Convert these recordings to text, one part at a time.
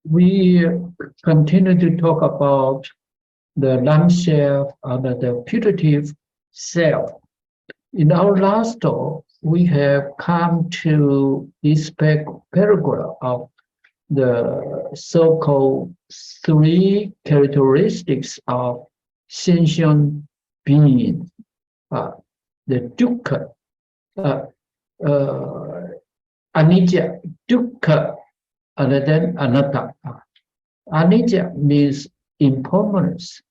We continue to talk about the non-self and the putative self. In our last talk, we have come to this paragraph of the so-called three characteristics of sentient being, the dukkha, anicca, dukkha, and then anatta. Anicca means impermanence.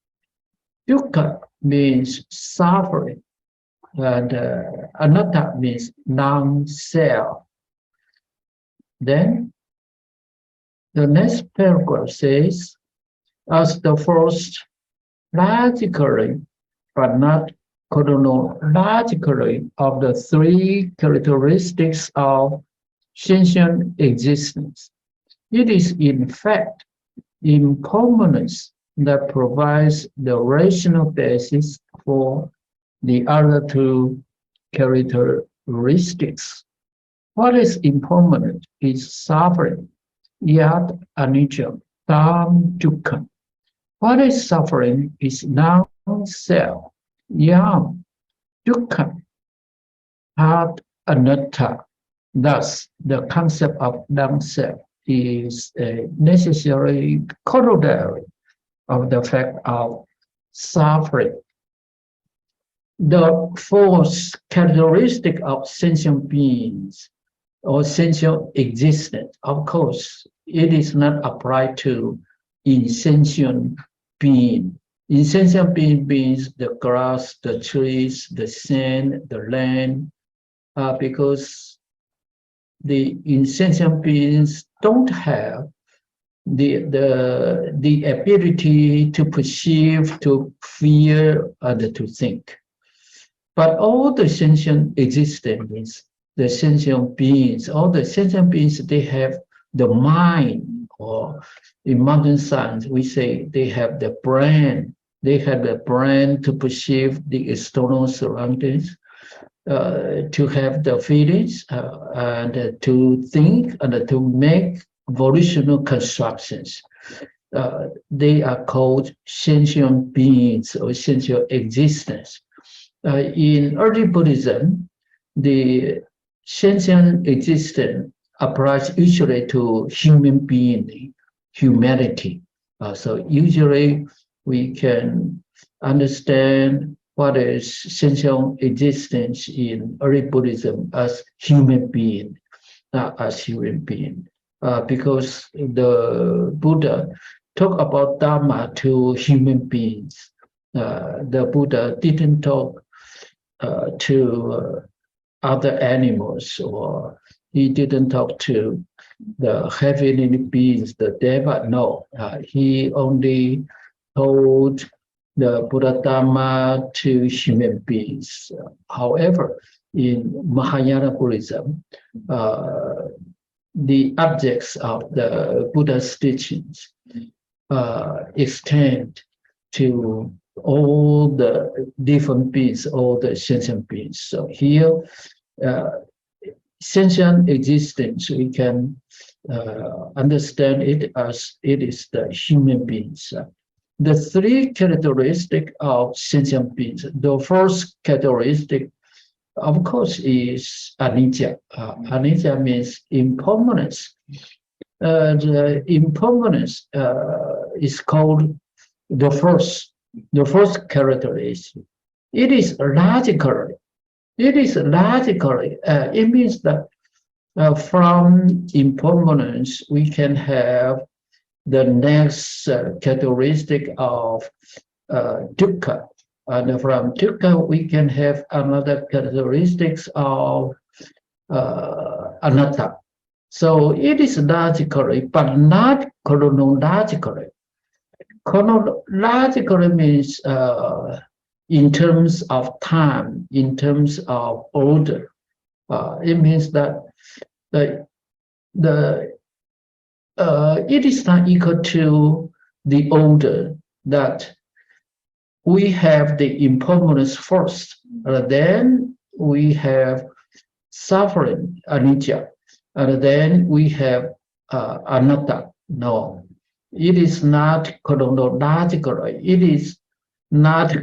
Dukkha means suffering. And anatta means non-self. Then the next paragraph says, as the first logically, but not chronologically, of the three characteristics of sentient existence, it is in fact impermanence that provides the rational basis for the other two characteristics. What is impermanent is suffering, yat anicca, tam dukkha. What is suffering is non-self, yam dukkha, tat anatta. Thus, the concept of non-self is a necessary corollary of the fact of suffering. The fourth characteristic of sentient beings or sentient existence, of course, it is not applied to insentient being. Insentient being means the grass, the trees, the sand, the land, because the insentient beings don't have the ability to perceive, to feel, and to think. But all the sentient existence, the sentient beings, all the sentient beings, they have the mind, or in modern science, we say they have the brain. They have the brain to perceive the external surroundings, to have the feelings, and to think and to make volitional constructions. They are called sentient beings or sentient existence. In early Buddhism, the sentient existence applies usually to human being, humanity. So usually we can understand what is sentient existence in early Buddhism as human being, not as human being, because the Buddha talked about Dharma to human beings. The Buddha didn't talk to other animals, or he didn't talk to the heavenly beings, the Deva. No, he only told the Buddha Dharma to human beings. However, in Mahayana Buddhism, the objects of the Buddha's teachings extend to all the different beings, all the sentient beings. So here, sentient existence, we can understand it as it is the human beings. The three characteristics of sentient beings. The first characteristic, of course, is anicca. Anicca means impermanence. The impermanence is called the first characteristic. It is logically. It means that from impermanence we can have the next characteristic of dukkha, and from dukkha we can have another characteristics of anatta. So it is logically, but not chronologically. Chronologically means in terms of time, in terms of order. It means that it is not equal to the order that we have the impermanence first, then we have suffering, anicca, and then we have anatta, No, it is not chronological. It is not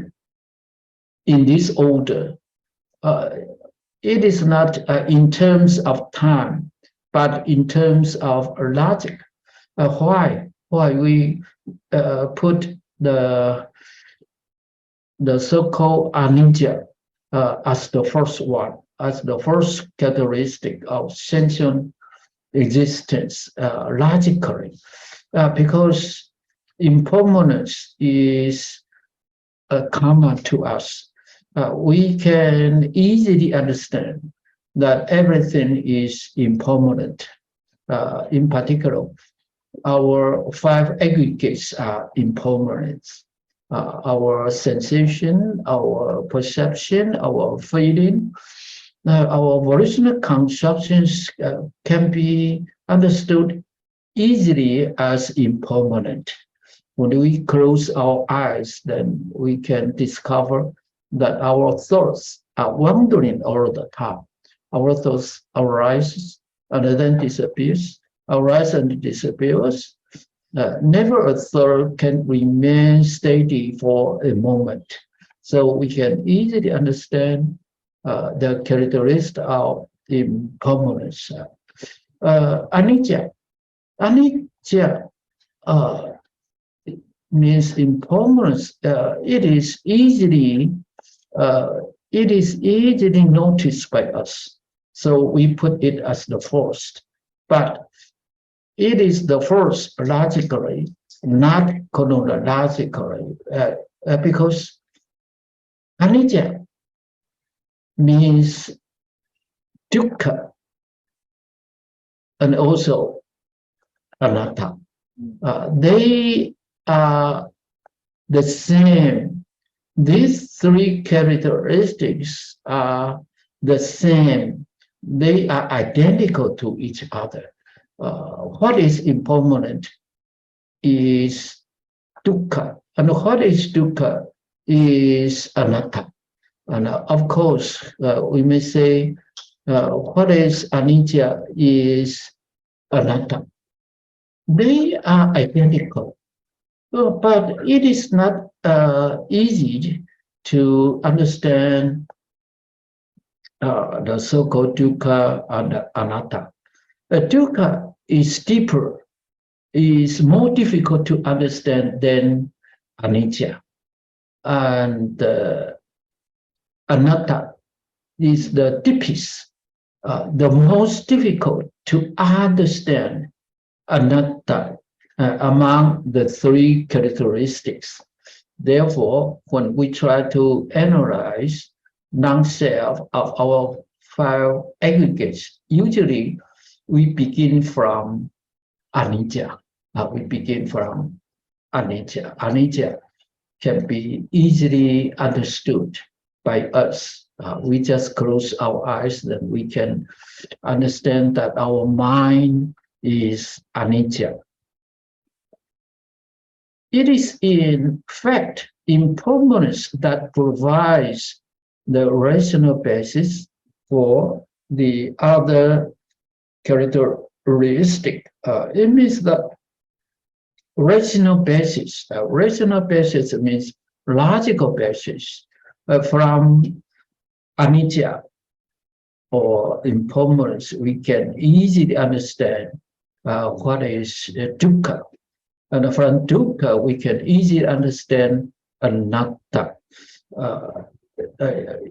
in this order. It is not in terms of time, but in terms of logic. Why we put the so-called anicca as the first one, as the first characteristic of sentient existence logically, because impermanence is common to us. We can easily understand that everything is impermanent. In particular, our five aggregates are impermanent. Our sensation, our perception, our feeling, our volitional conceptions can be understood easily as impermanent. When we close our eyes, then we can discover that our thoughts are wandering all the time. Our thoughts arise and then disappears, arise and disappears. Never a thought can remain steady for a moment. So we can easily understand the characteristic of impermanence. Anicca. Anicca means impermanence. It is easily noticed by us. So we put it as the first. But it is the first logically, not chronologically, because anicca means dukkha and also anatta. They are the same. These three characteristics are the same. They are identical to each other. What is impermanent is dukkha, and what is dukkha is anatta. And of course, we may say what is anicca is anatta. They are identical, but it is not easy to understand the so-called dukkha and anatta. Dukkha is deeper, is more difficult to understand than anicca. And anatta is the deepest, the most difficult to understand anatta among the three characteristics. Therefore, when we try to analyze non-self of our five aggregates, usually we begin from anicca. We begin from anicca. Anicca can be easily understood by us. We just close our eyes, then we can understand that our mind is anicca. It is in fact impermanence that provides the rational basis for the other characteristic. It means that rational basis. Rational basis means logical basis from anicca or impermanence. We can easily understand what is dukkha. And from dukkha, we can easily understand anatta.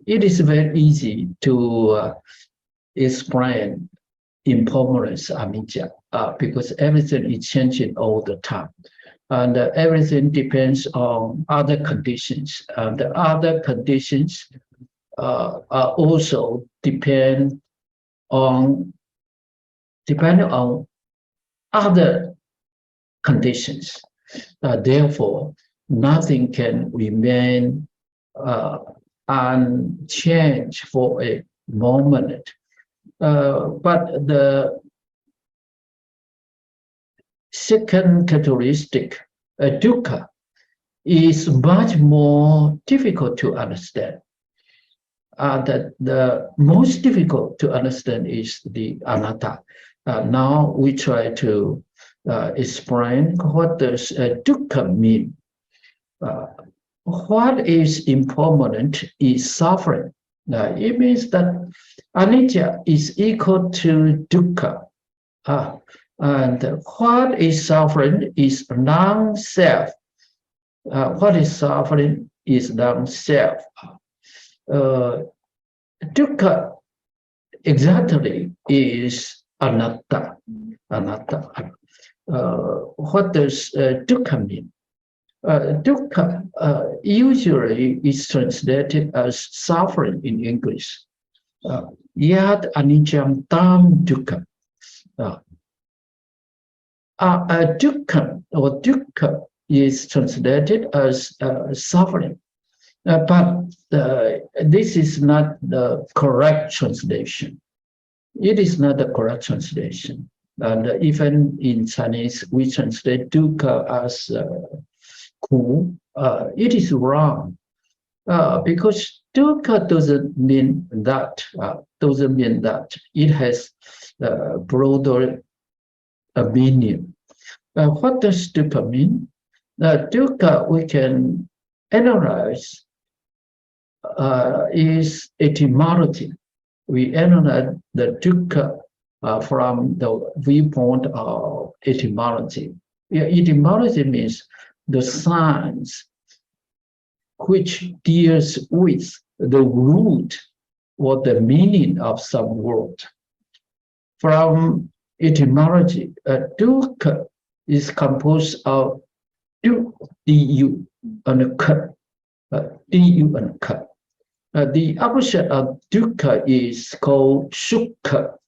It is very easy to explain impermanence, anicca, because everything is changing all the time. And everything depends on other conditions. And the other conditions are also depend on other conditions. Therefore, nothing can remain unchanged for a moment. But the second characteristic, dukkha, is much more difficult to understand. That the most difficult to understand is the anatta. Now we try to explain what does dukkha mean. What is impermanent is suffering. It means that anicca is equal to dukkha. And what is suffering is non-self. What is suffering is non-self. Dukkha exactly is anatta. Anatta. What does dukkha mean? Dukkha usually is translated as suffering in English. Yad anicca tam dukkha. Dukkha or dukkha is translated as suffering. But this is not the correct translation. It is not the correct translation. And even in Chinese, we translate dukkha as ku. It is wrong because dukkha doesn't mean that. It has broader meaning. What does dukkha mean? Dukkha we can analyze is etymology. We analyze the dukkha from the viewpoint of etymology. Etymology means the science which deals with the root or the meaning of some word. From etymology, dukkha is composed of du and ka. Du and ka. The opposite of dukkha is called sukha.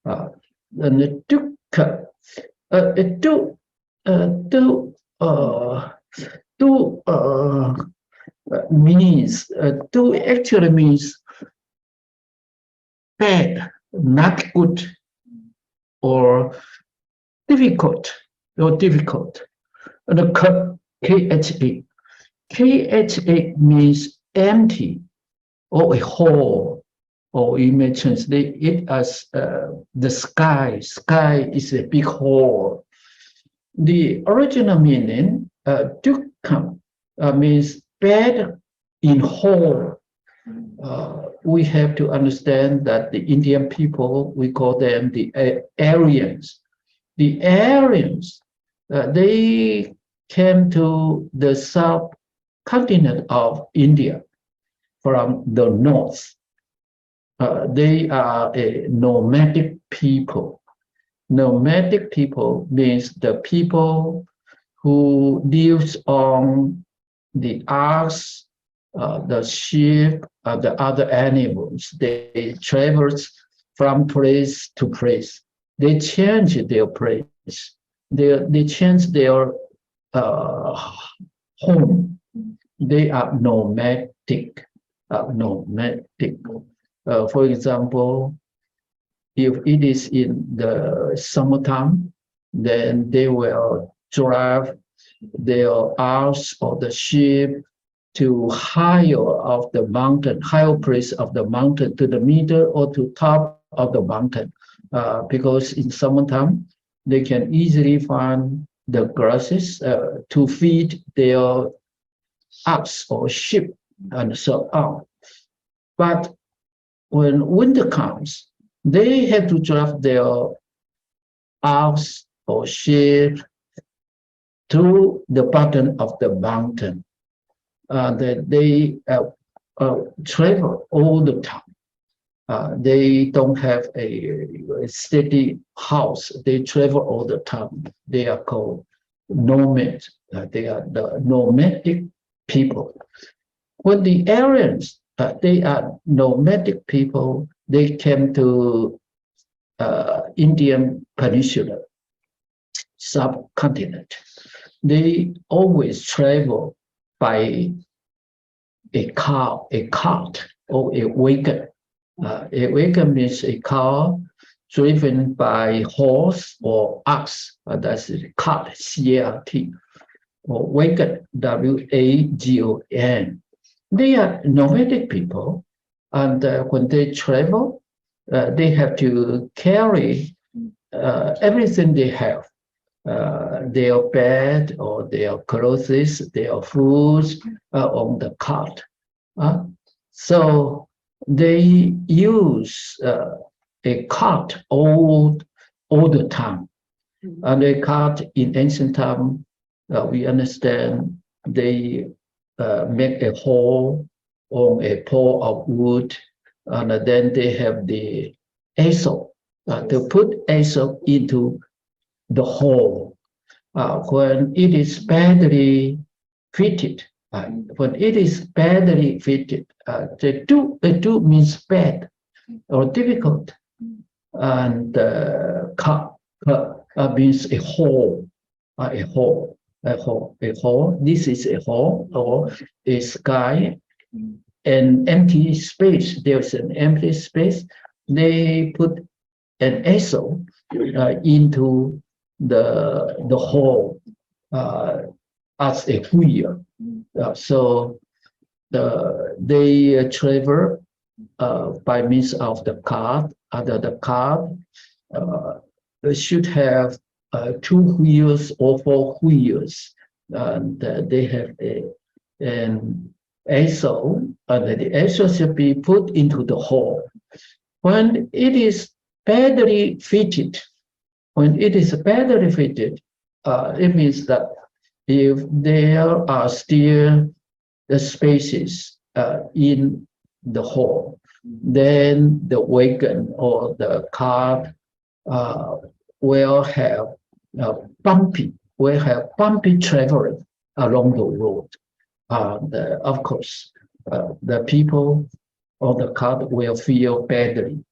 And the dukkha, means, actually means bad, not good, or difficult. And the kha. Kha means empty or a hole, or you may translate it as the sky. Sky is a big hole. The original meaning, dukkha, means bed in hole. We have to understand that the Indian people, we call them the Aryans. The Aryans, they came to the subcontinent of India from the north. They are a nomadic people. Nomadic people means the people who lives on the ox, the sheep, the other animals. They travel from place to place. They change their place. They change their home. They are nomadic. For example, if it is in the summertime, then they will drive their ox or the sheep to higher place of the mountain, to the middle or to top of the mountain, because in summertime they can easily find the grasses to feed their ox or sheep and so on. But when winter comes, they have to drive their ox or sheep to the bottom of the mountain. That they travel all the time. They don't have a steady house. They travel all the time. They are called nomads. They are the nomadic people. When the Aryans, they are nomadic people, they came to Indian Peninsula subcontinent. They always travel by a cart or a wagon. A wagon means a car driven by horse or ox. That's a cart, C-A-R-T, or wagon, W-A-G-O-N. They are nomadic people, and when they travel, they have to carry everything they have. their bed or their clothes, their foods on the cart. So they use a cart all the time. And a cart in ancient time, we understand they make a hole on a pole of wood, and then they have the axle to put axle into the hole. When it is badly fitted, when it is badly fitted, the do means bad or difficult, and cut means a hole, a hole, a hole, a hole. This is a hole or a sky, an empty space. There's an empty space. They put an axle into the hole as a wheel. So they travel by means of the cart. Under the cart should have 2 wheels or 4 wheels, and they have an axle, and the axle should be put into the hole. When it is badly fitted, it means that if there are still the spaces in the hole, then the wagon or the cart will have bumpy traveling along the road. Of course, the people on the cart will feel badly.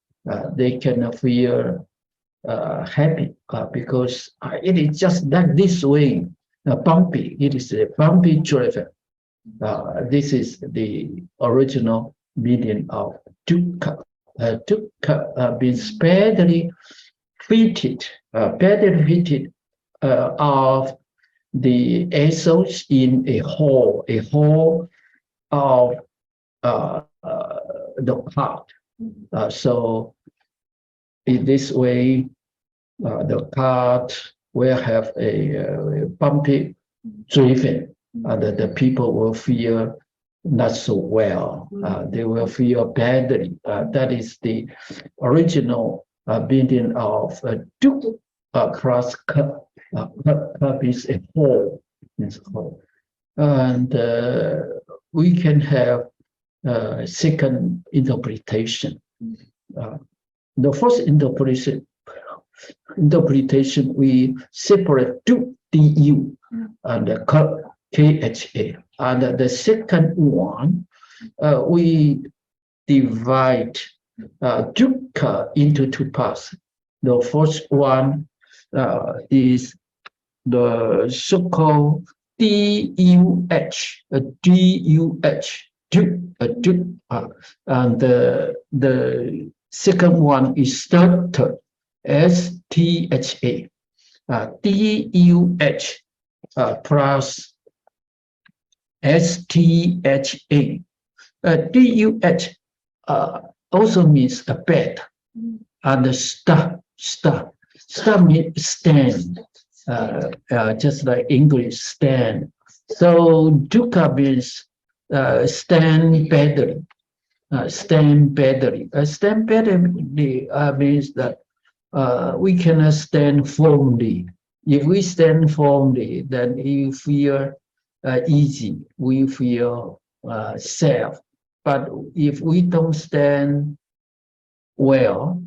They cannot feel happy because it is just like this way, bumpy. It is a bumpy travel. This is the original meaning of dukkha. Dukkha means badly fitted of the axles in a hole of the cart. So in this way, the cart will have a bumpy driven, and the people will feel not so well. They will feel badly. That is the original meaning of dukkha cross cup. Cup is a hole. And we can have second interpretation. The first interpretation, we separate du and kha. And the second one, we divide dukkha into 2 parts. The first one is the so-called duh, and the second one is stha, stha, duh plus stha. Duh also means a bed, and the sta means stand, just like English stand. So dukkha means stand badly. Stand badly. Stand badly means that we cannot stand firmly. If we stand firmly, then we feel easy. We feel safe. But if we don't stand well,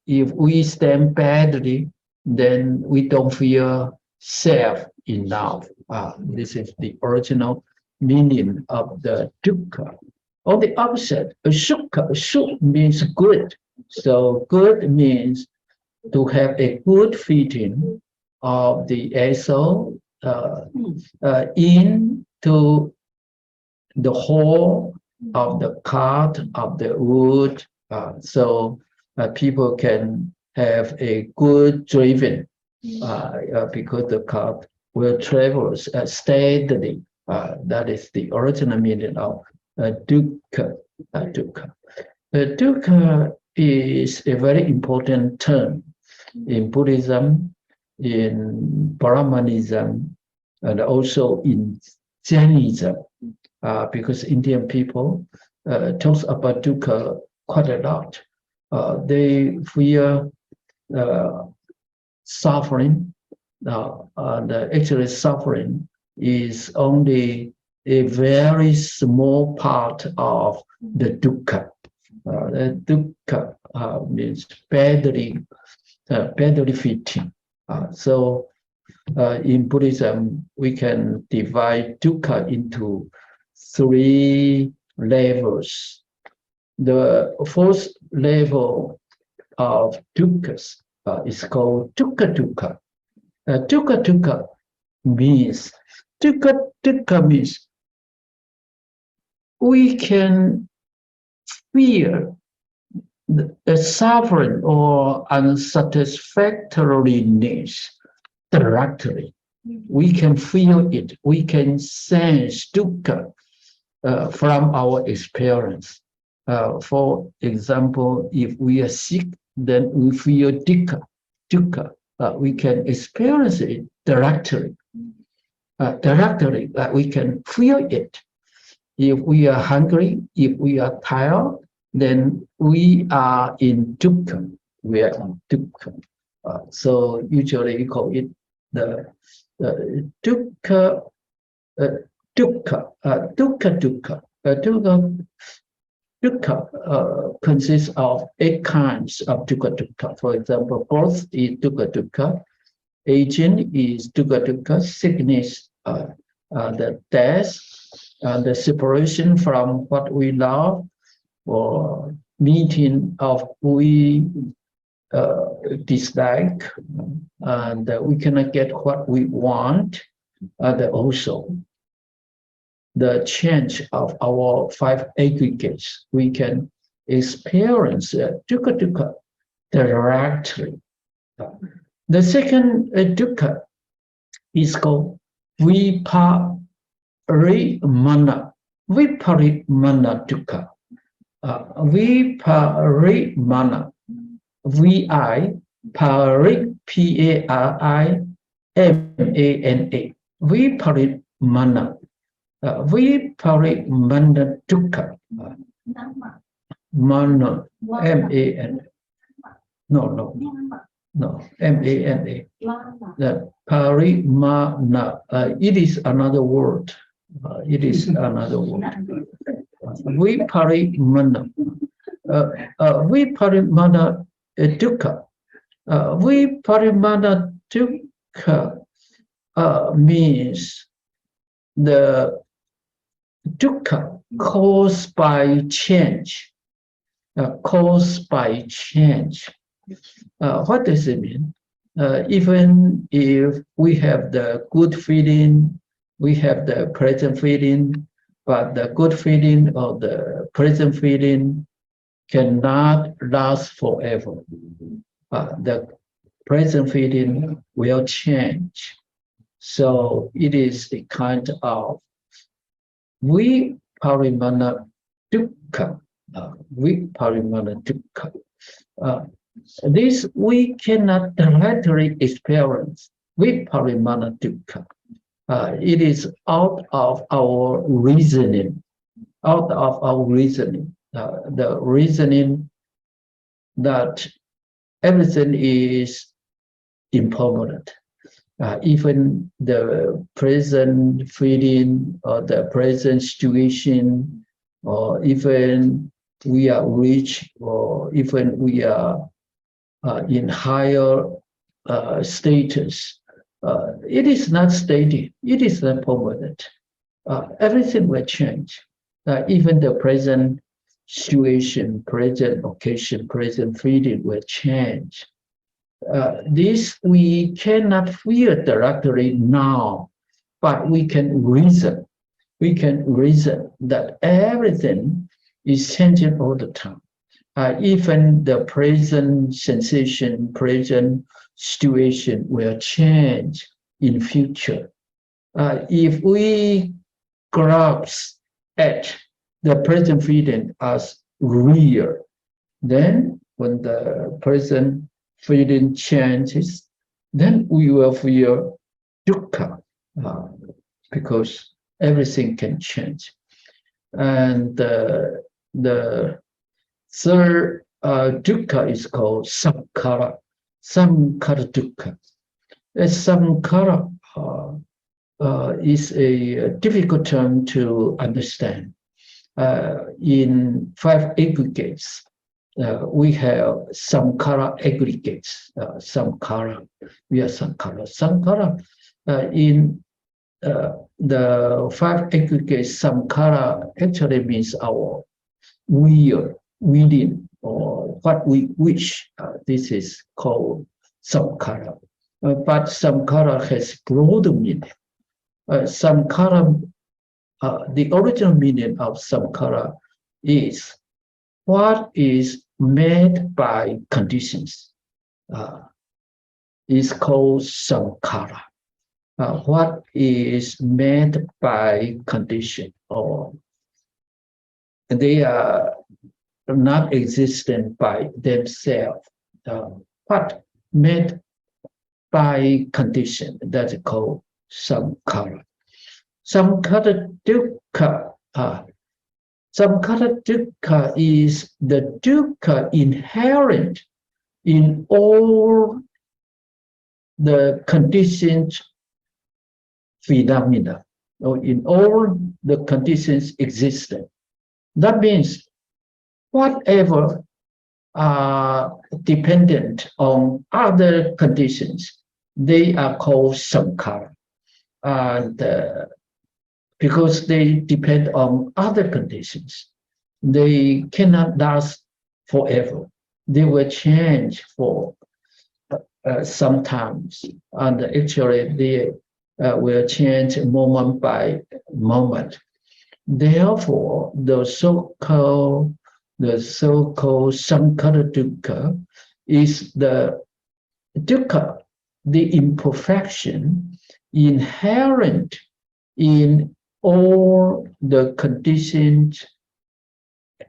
if we stand badly, then we don't feel safe enough. This is the original meaning of the dukkha. On the opposite, sukha, suk means good. So good means to have a good fitting of the axle into the hole of the cart of the wood, so people can have a good driven because the cart will travel steadily. That is the original meaning of dukkha. Dukkha is a very important term in Buddhism. in Brahmanism, and also in Jainism, because Indian people talk about dukkha quite a lot. They fear suffering. Actually, suffering is only a very small part of the dukkha. The dukkha means badly fitting. So in Buddhism, we can divide dukkha into 3 levels. The first level of dukkhas is called dukkha. Dukkha means we can feel the suffering or unsatisfactoriness directly. We can feel it. We can sense dukkha from our experience. For example, if we are sick, then we feel dukkha. We can experience it directly. We can feel it. If we are hungry, if we are tired, then we are in dukkha. We are in dukkha. So usually you call it the dukkha. Dukkha consists of 8 kinds of dukkha. For example, birth is dukkha. Aging is dukkha. Sickness, the death, the separation from what we love, or meeting of we dislike, and we cannot get what we want. Also, the change of our 5 aggregates, we can experience dukkha directly. The second dukkha is called viparimana dukkha. Viparimana, P-A-R-I-M-A-N-A, viparimana. Viparimana dukkha. Mana, M-A-N. No, M-A-N-A. The parimana. It is another word. Viparimana. Viparimana dukkha. Viparimana dukkha means the dukkha caused by change. What does it mean? Even if we have the good feeling, we have the present feeling, but the good feeling or the present feeling cannot last forever. The present feeling will change. So it is a kind of viparimana dukkha. This we cannot directly experience viparimana dukkha. It is out of our reasoning. The reasoning that everything is impermanent. Even the present feeling or the present situation, or even we are rich, or even we are in higher status, it is not steady. It is not permanent. Everything will change. Even the present situation, present occasion, present feeling will change. This we cannot feel directly now, but we can reason. We can reason that everything is changing all the time. Even the present sensation, present situation will change in future. If we grasp at the present feeling as real, then when the present feeling changes, then we will feel dukkha, because everything can change. And the third dukkha is called samkhara dukkha. Samkhara is a difficult term to understand. In 5 aggregates, we have samkhara aggregates. Samkhara, we are samkhara. Samkhara in the 5 aggregates, samkhara actually means our willing, or what we wish. This is called samkhara. But samkhara has broader meaning. Samkhara, the original meaning of samkhara is what is made by conditions. Is called samkhara. What is made by condition, or they are not existent by themselves, but made by condition. That's called samkhara. Samkhara dukkha. Samkhara dukkha is the dukkha inherent in all the conditions phenomena, or in all the conditions existent. That means whatever are dependent on other conditions, they are called samkhara. And because they depend on other conditions, they cannot last forever. They will change for sometimes, and actually they will change moment by moment. Therefore, the so-called samkhara dukkha is the dukkha, the imperfection inherent in all the conditions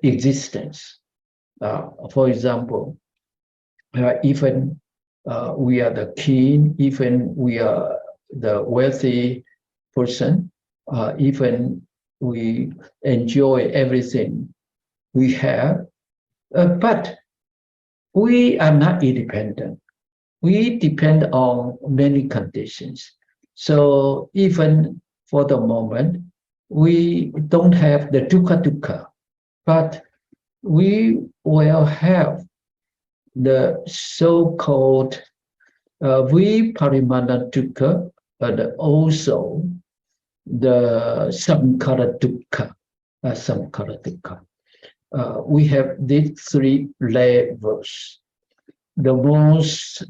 existence. For example, even we are the king, even we are the wealthy person, even we enjoy everything we have, but we are not independent. We depend on many conditions. So even for the moment, we don't have the dukkha, but we will have the so-called viparimana dukkha, but also the samkhara dukkha. We have these 3 levels. The most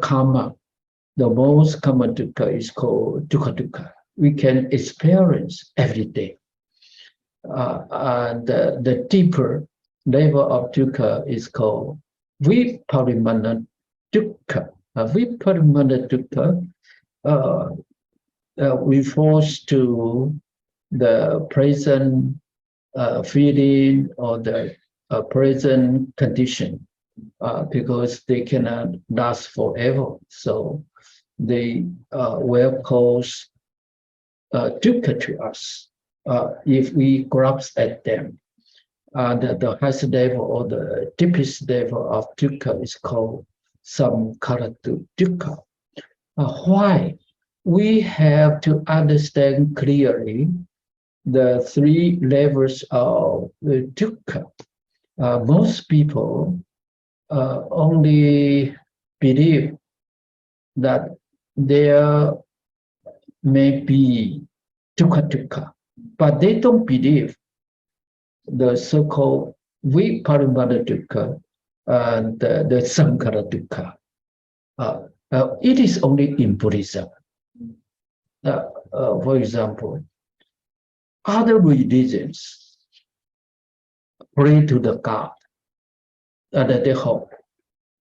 common dukkha is called dukkha. We can experience every day. And the deeper level of dukkha is called viparimana dukkha. Viparimana dukkha refers to the present feeling or the present condition, because they cannot last forever. So they will cause dukkha to us if we grasp at them. And the highest level or the deepest level of dukkha is called samkhara dukkha. Why? We have to understand clearly the 3 levels of dukkha. Most people only believe that there may be dukkha, but they don't believe the so-called viparimana dukkha and the samkhara dukkha. It is only in Buddhism. For example, other religions pray to the God, that they hope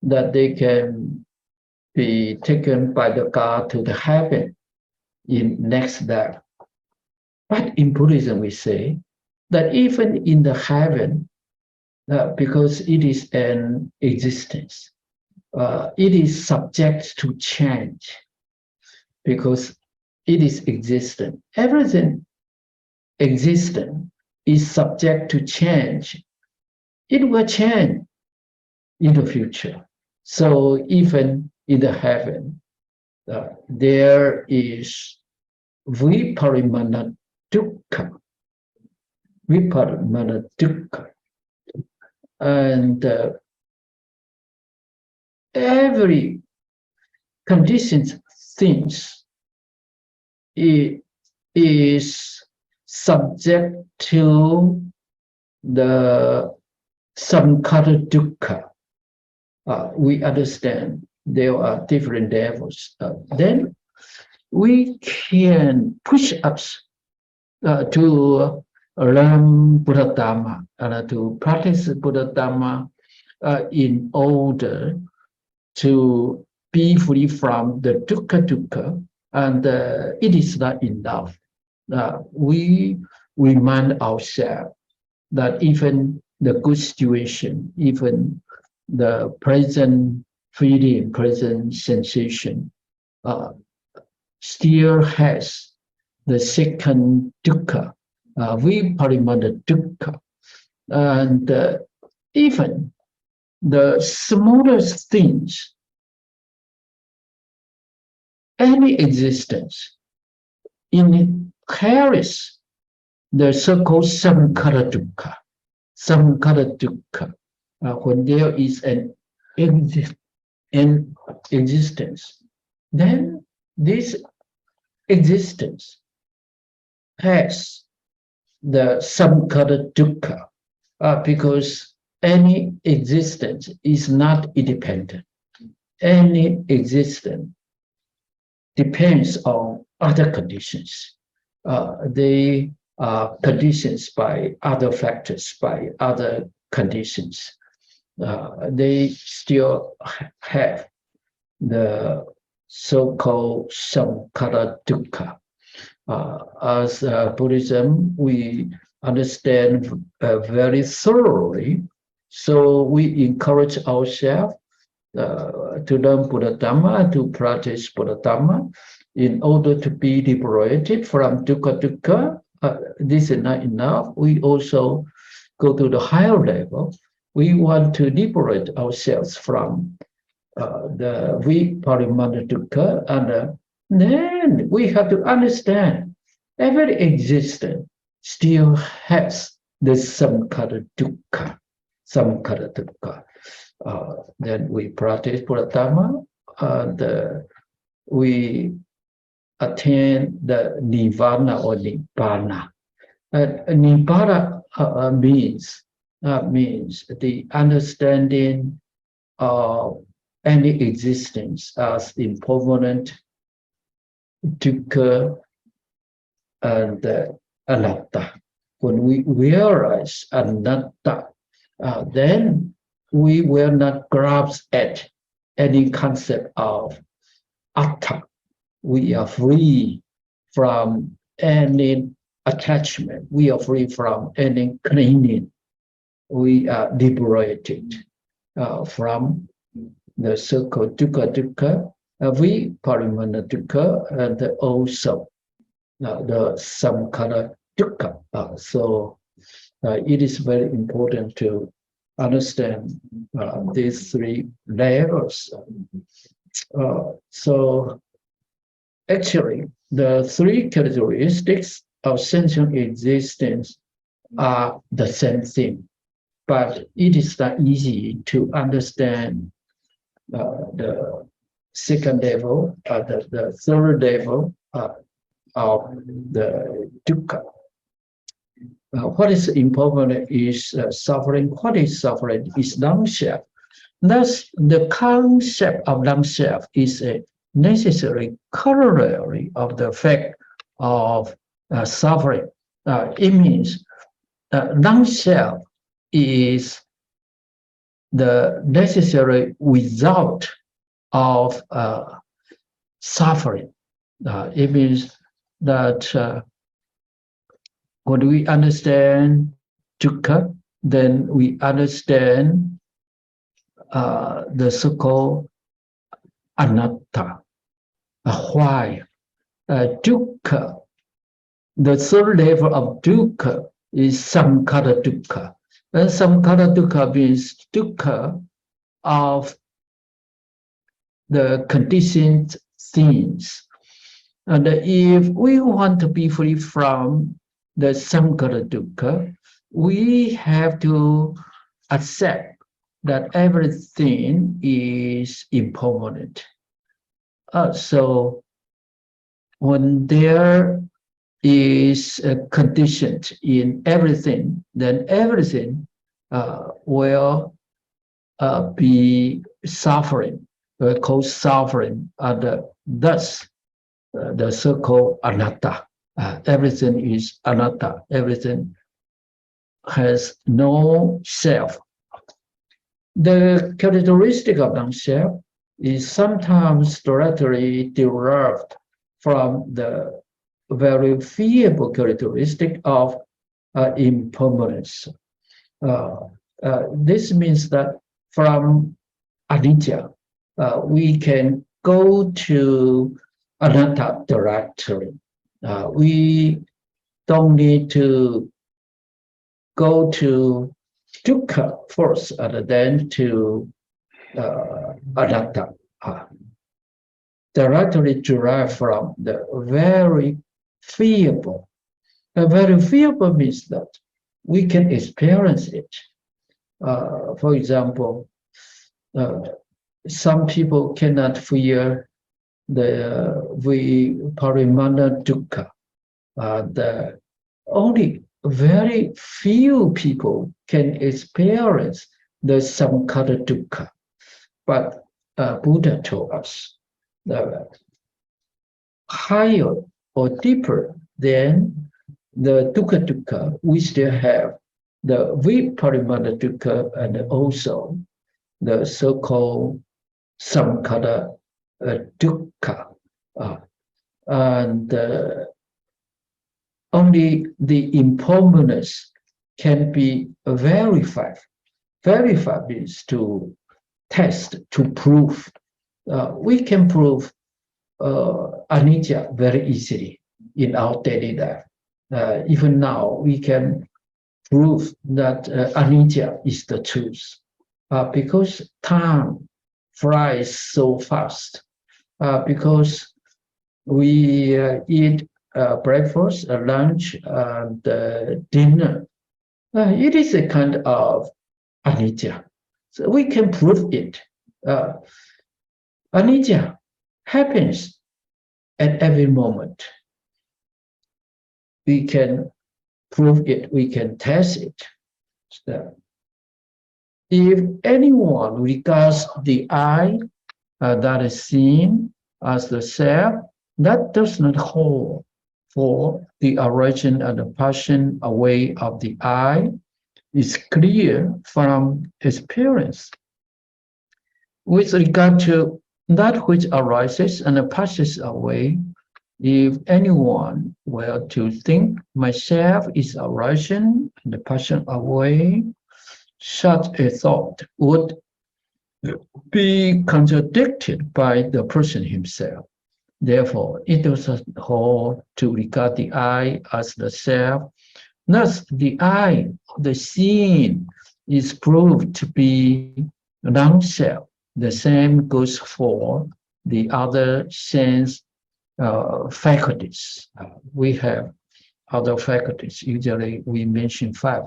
that they can be taken by the God to the heaven in next life. But in Buddhism, we say that even in the heaven, because it is an existence, it is subject to change because it is existent. Everything existent is subject to change. It will change in the future. So even in the heaven, there is viparimana dukkha, viparimana dukkha, and every conditioned things is subject to the samkhara dukkha. We understand there are different levels. Then we can push us to learn Buddha Dhamma and to practice Buddha Dhamma in order to be free from the dukkha, and it is not enough. We remind ourselves that even the good situation, even the present feeling, present sensation, still has the second dukkha, viparimana dukkha, and even the smallest things, any existence, carries the so-called samkhara dukkha. Samkhara dukkha. When there is an existence, then this existence has the samkhara dukkha, because any existence is not independent. Any existence depends on other conditions. They are conditions by other factors, by other conditions. They still have the so-called samkhara dukkha. As Buddhism, we understand very thoroughly. So we encourage ourselves to learn Buddha Dhamma, to practice Buddha Dhamma in order to be liberated from dukkha. This is not enough. We also go to the higher level. We want to liberate ourselves from the viparimana dukkha, and then we have to understand every existence still has the samkhara dukkha. Samkhara dukkha. Then we practice Buddha Dhamma, and we attain the nirvana or nibbana. Nibbana means the understanding of any existence as impermanent, dukkha, and anatta. When we realize anatta, then we will not grasp at any concept of atta. We are free from any attachment. We are free from any clinging. We are liberated from the so-called dukkha, viparimana dukkha, and also the samkhara dukkha. So it is very important to understand these three layers. So actually, the three characteristics of sentient existence are the same thing, but it is not easy to understand the second level, the third level of the dukkha. What is important is suffering. What is suffering is non-self. Thus, the concept of non-self is a necessary corollary of the fact of suffering. It means non-self is the necessary result of suffering. It means that when we understand dukkha, then we understand the so-called anatta. Why? Dukkha, the third level of dukkha is samkhara dukkha. And samkhara dukkha means dukkha of the conditioned things. And if we want to be free from the samkhara dukkha, we have to accept that everything is impermanent. So when there is a condition in everything, then everything will be suffering, will cause suffering, and thus the so-called anatta. Everything is anatta. Everything has no self. The characteristic of non-self is sometimes directly derived from the very feeble characteristic of impermanence. This means that from anicca, we can go to anatta directly. We don't need to go to dukkha first and then to anatta. Directly derived from the very feeble. Very feeble means that we can experience it. For example, some people cannot feel the parimana dukkha. The only very few people can experience the samkhara dukkha. But Buddha told us that higher or deeper than the dukkha, we still have the viparimana dukkha and also the so-called samkhara dukkha. And only the impermanence can be verified. Verify means to test, to prove. We can prove anicca very easily in our daily life. Even now, we can prove that anicca is the truth because time flies so fast. Because we eat breakfast, lunch, and dinner. It is a kind of anicca. So we can prove it. Anicca happens at every moment. We can prove it, we can test it. So if anyone regards the I that is seen as the self, that does not hold, for the origin and the passion away of the I is clear from experience. With regard to that which arises and passes away, if anyone were to think myself is origin and the passion away, such a thought would be contradicted by the person himself. Therefore, it does not hold to regard the I as the self. Thus, the I, the seen, is proved to be non-self. The same goes for the other sense faculties. We have other faculties. Usually, we mention five: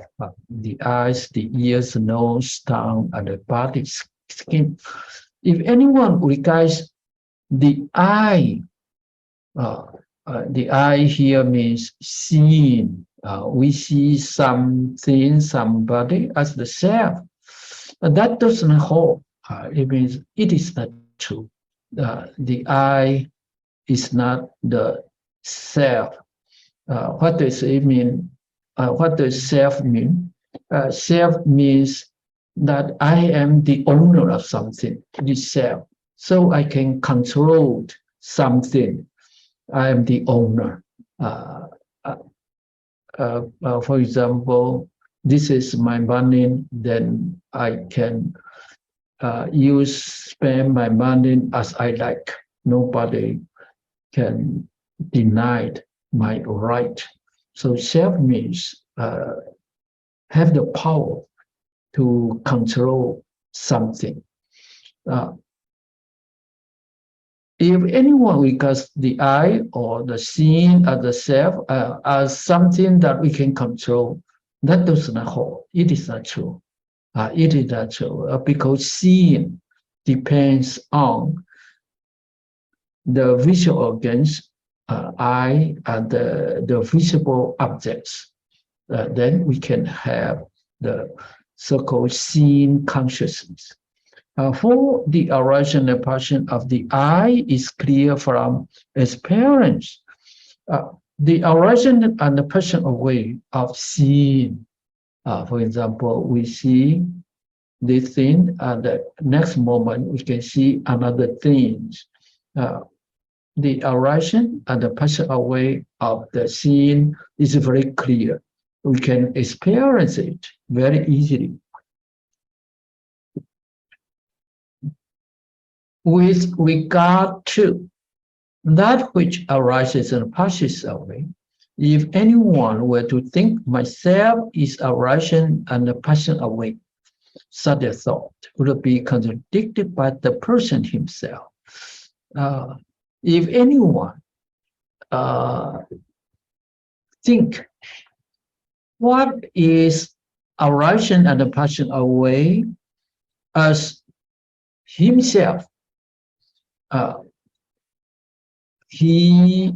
the eyes, the ears, the nose, tongue, and the body, skin. If anyone regards the eye here means seeing. We see something, somebody as the self. That doesn't hold. It means it is not true. The I is not the self. What does it mean? What does self mean? Self means that I am the owner of something, this self. So I can control something. I am the owner. For example, this is my money, then I can use, spend my money as I like. Nobody can deny my right. So self means have the power to control something. If anyone regards the I or the seeing or the self as something that we can control, that does not hold. It is not true. It is not true because seeing depends on the visual organs, eye, and the visible objects. Then we can have the so-called seeing consciousness. For the arising and passion of the I is clear from experience. The arising and the passion way of seeing. For example, we see this thing, and the next moment we can see another thing. The arising and the passion way of the seeing is very clear. We can experience it very easily. With regard to that which arises and passes away, if anyone were to think myself is arising and passing away, such a thought would be contradicted by the person himself. If anyone think what is arising and passing away as himself, he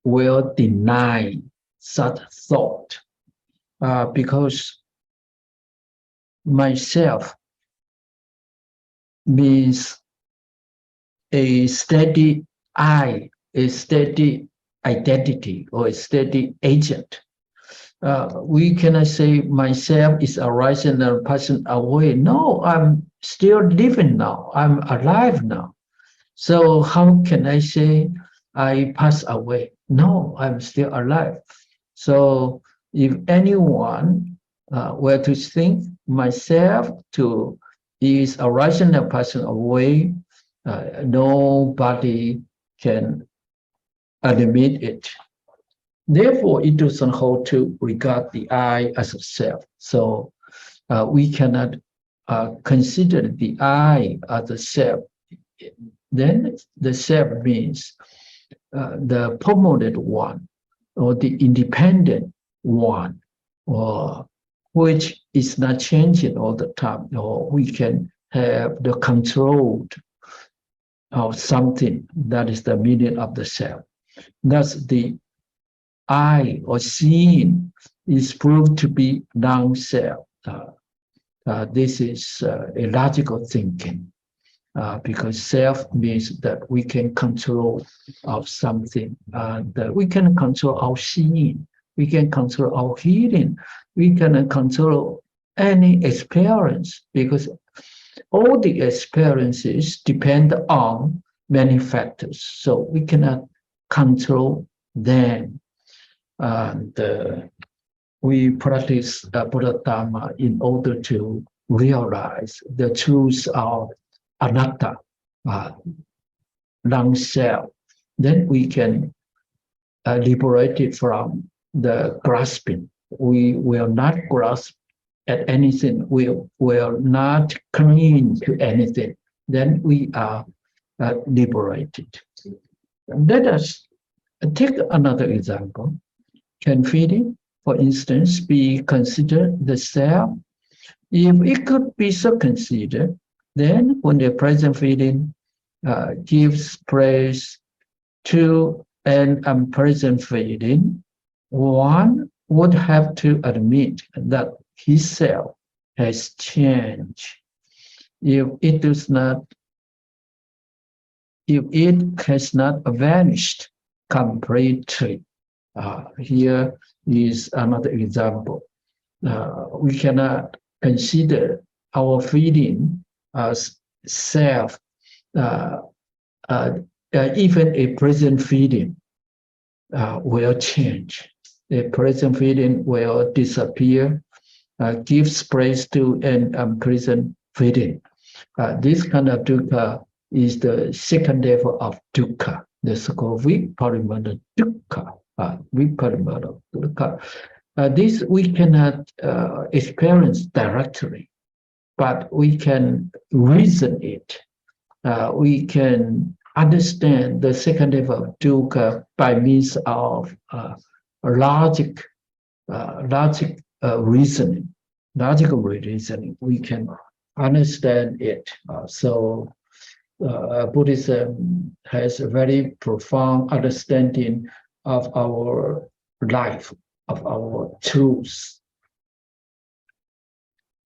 will deny such thought because myself means a steady I, a steady identity, or a steady agent. We cannot say myself is arising and passing away. No, I'm still living now. I'm alive now. So how can I say I pass away? No, I'm still alive. So if anyone were to think myself is arising and passing away, nobody can admit it. Therefore, it doesn't hold to regard the I as a self. So we cannot consider the I as a self. Then the self means the permanent one, or the independent one, or which is not changing all the time, or we can have the control of something. That is the meaning of the self. Thus, the I or seeing is proved to be non-self. This is a logical thinking. Because self means that we can control of something, that we can control our seeing, we can control our hearing, we can control any experience, because all the experiences depend on many factors, so we cannot control them. And we practice Buddha Dharma in order to realize the truth of anatta, non-self. Then we can liberate it from the grasping. We will not grasp at anything. We will not cling to anything. Then we are liberated. Let us take another example. Can feeling, for instance, be considered the self? If it could be so considered, then when the present feeling gives praise to an unpresent feeling, one would have to admit that his self has changed. If it has not vanished completely. Here is another example. We cannot consider our feeling as self, even a present feeling will change. A present feeling will disappear, gives praise to an unpresent feeling. This kind of dukkha is the second level of dukkha, the so-called viparimana dukkha. Viparimana dukkha. This we cannot experience directly, but we can reason it. We can understand the second level of dukkha by means of logical reasoning. Logical reasoning, we can understand it. Buddhism has a very profound understanding of our life, of our truths.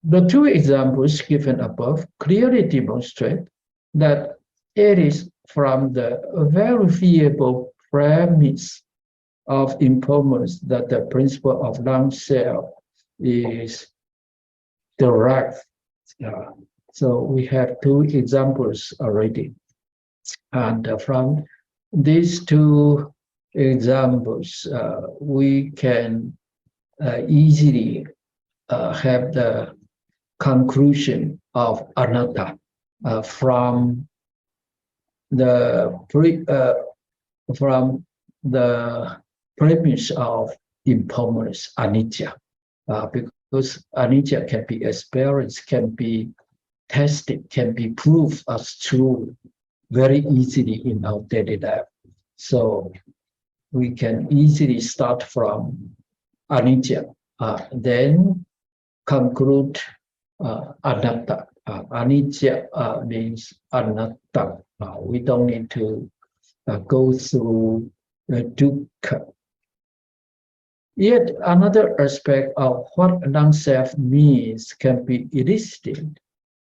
The two examples given above clearly demonstrate that it is from the verifiable premise of impermanence that the principle of non-self is derived. So we have two examples already. And from these two examples, we can easily have the conclusion of anatta from the premise of impermanence, anicca, because anicca can be experienced, can be tested, can be proved as true very easily in our daily life. So we can easily start from anicca, then conclude anatta. Anicca means anatta. We don't need to go through dukkha. Yet another aspect of what non-self means can be elicited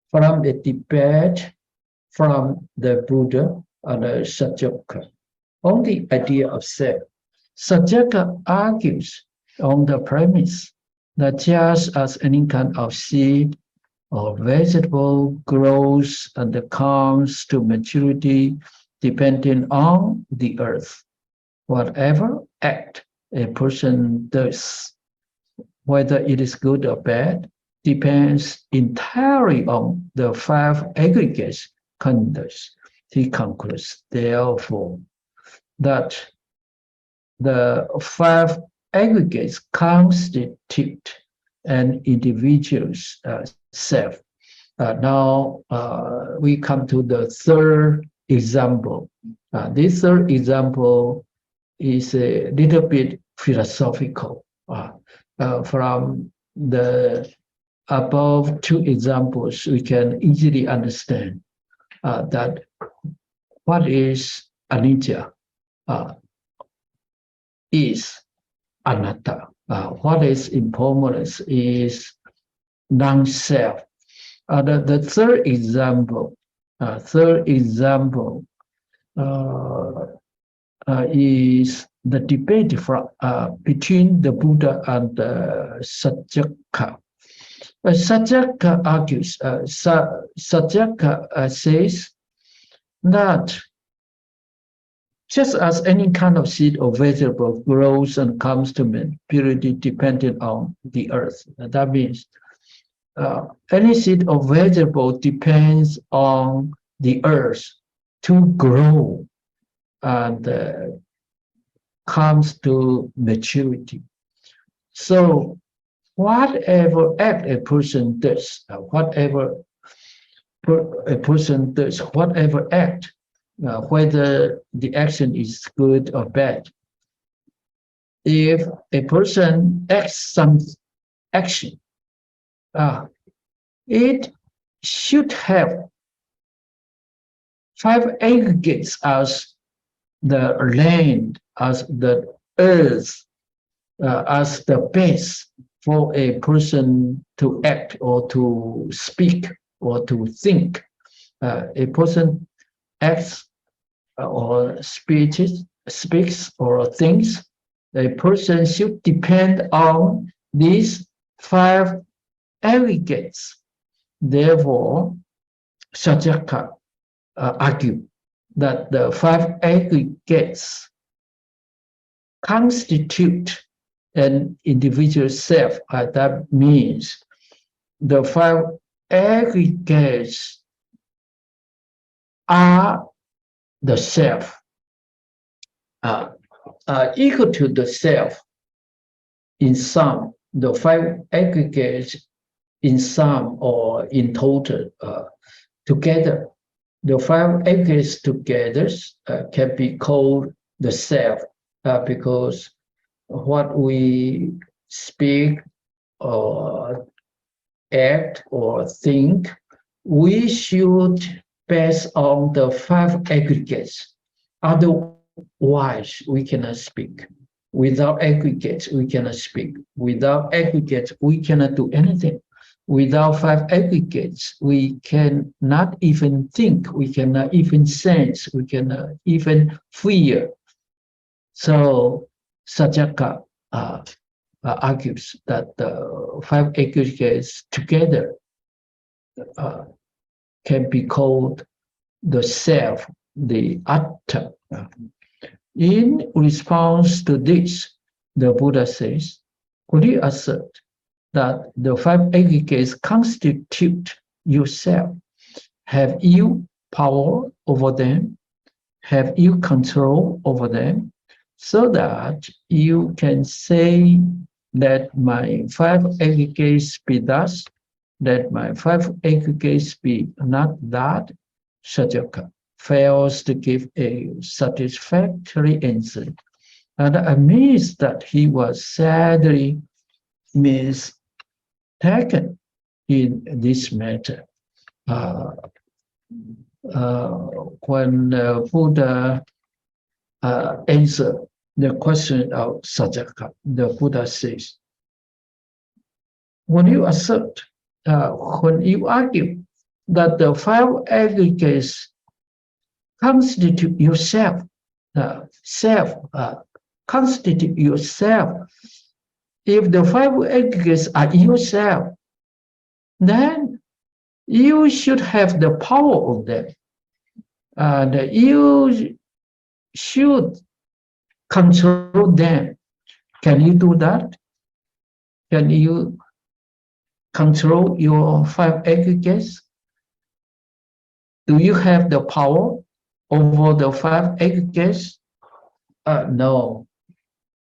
from a debate from the Buddha and the Saccaka on the idea of self. Saccaka argues on the premise that just as any kind of seed or vegetable grows and comes to maturity depending on the earth, whatever act a person does, whether it is good or bad, depends entirely on the five aggregates conducts. He concludes, therefore, that the five aggregates constitute an individual's self. Now we come to the third example. This third example is a little bit philosophical. From the above two examples, we can easily understand that what is anicca is anatta. What is impermanence is non-self. The third example is the debate between the Buddha and the Saccaka. Saccaka argues, Saccaka says that just as any kind of seed or vegetable grows and comes to maturity depending on the earth, that means any seed or vegetable depends on the earth to grow and comes to maturity. So whatever act a person does, whatever act, whether the action is good or bad, if a person acts some action, it should have five aggregates as the land, as the earth, as the base for a person to act or to speak or to think. A person acts or speaks or thinks, a person should depend on these five aggregates. Therefore, Saccaka argued that the five aggregates constitute an individual self. That means the five aggregates are the self, equal to the self in sum, the five aggregates in sum or in total together. The five aggregates together can be called the self because what we speak or act or think, we should base on the five aggregates. Otherwise, we cannot speak. Without aggregates, we cannot speak. Without aggregates, we cannot do anything. Without five aggregates, we cannot even think, we cannot even sense, we cannot even feel. So Sajjaka argues that the five aggregates together can be called the self, the atta. In response to this, the Buddha says, could you assert that the five aggregates constitute yourself? Have you power over them? Have you control over them? So that you can say that my five aggregates be thus, that my five aggregates be not that. Sajjaka fails to give a satisfactory answer. And amazed that he was sadly mistaken in this matter. When Buddha answered the question of Sajjaka, the Buddha says, when you assert, when you argue that the five aggregates constitute yourself, constitute yourself. If the five aggregates are yourself, then you should have the power of them. And you should control them. Can you do that? Can you control your five aggregates? Do you have the power over the five aggregates? No.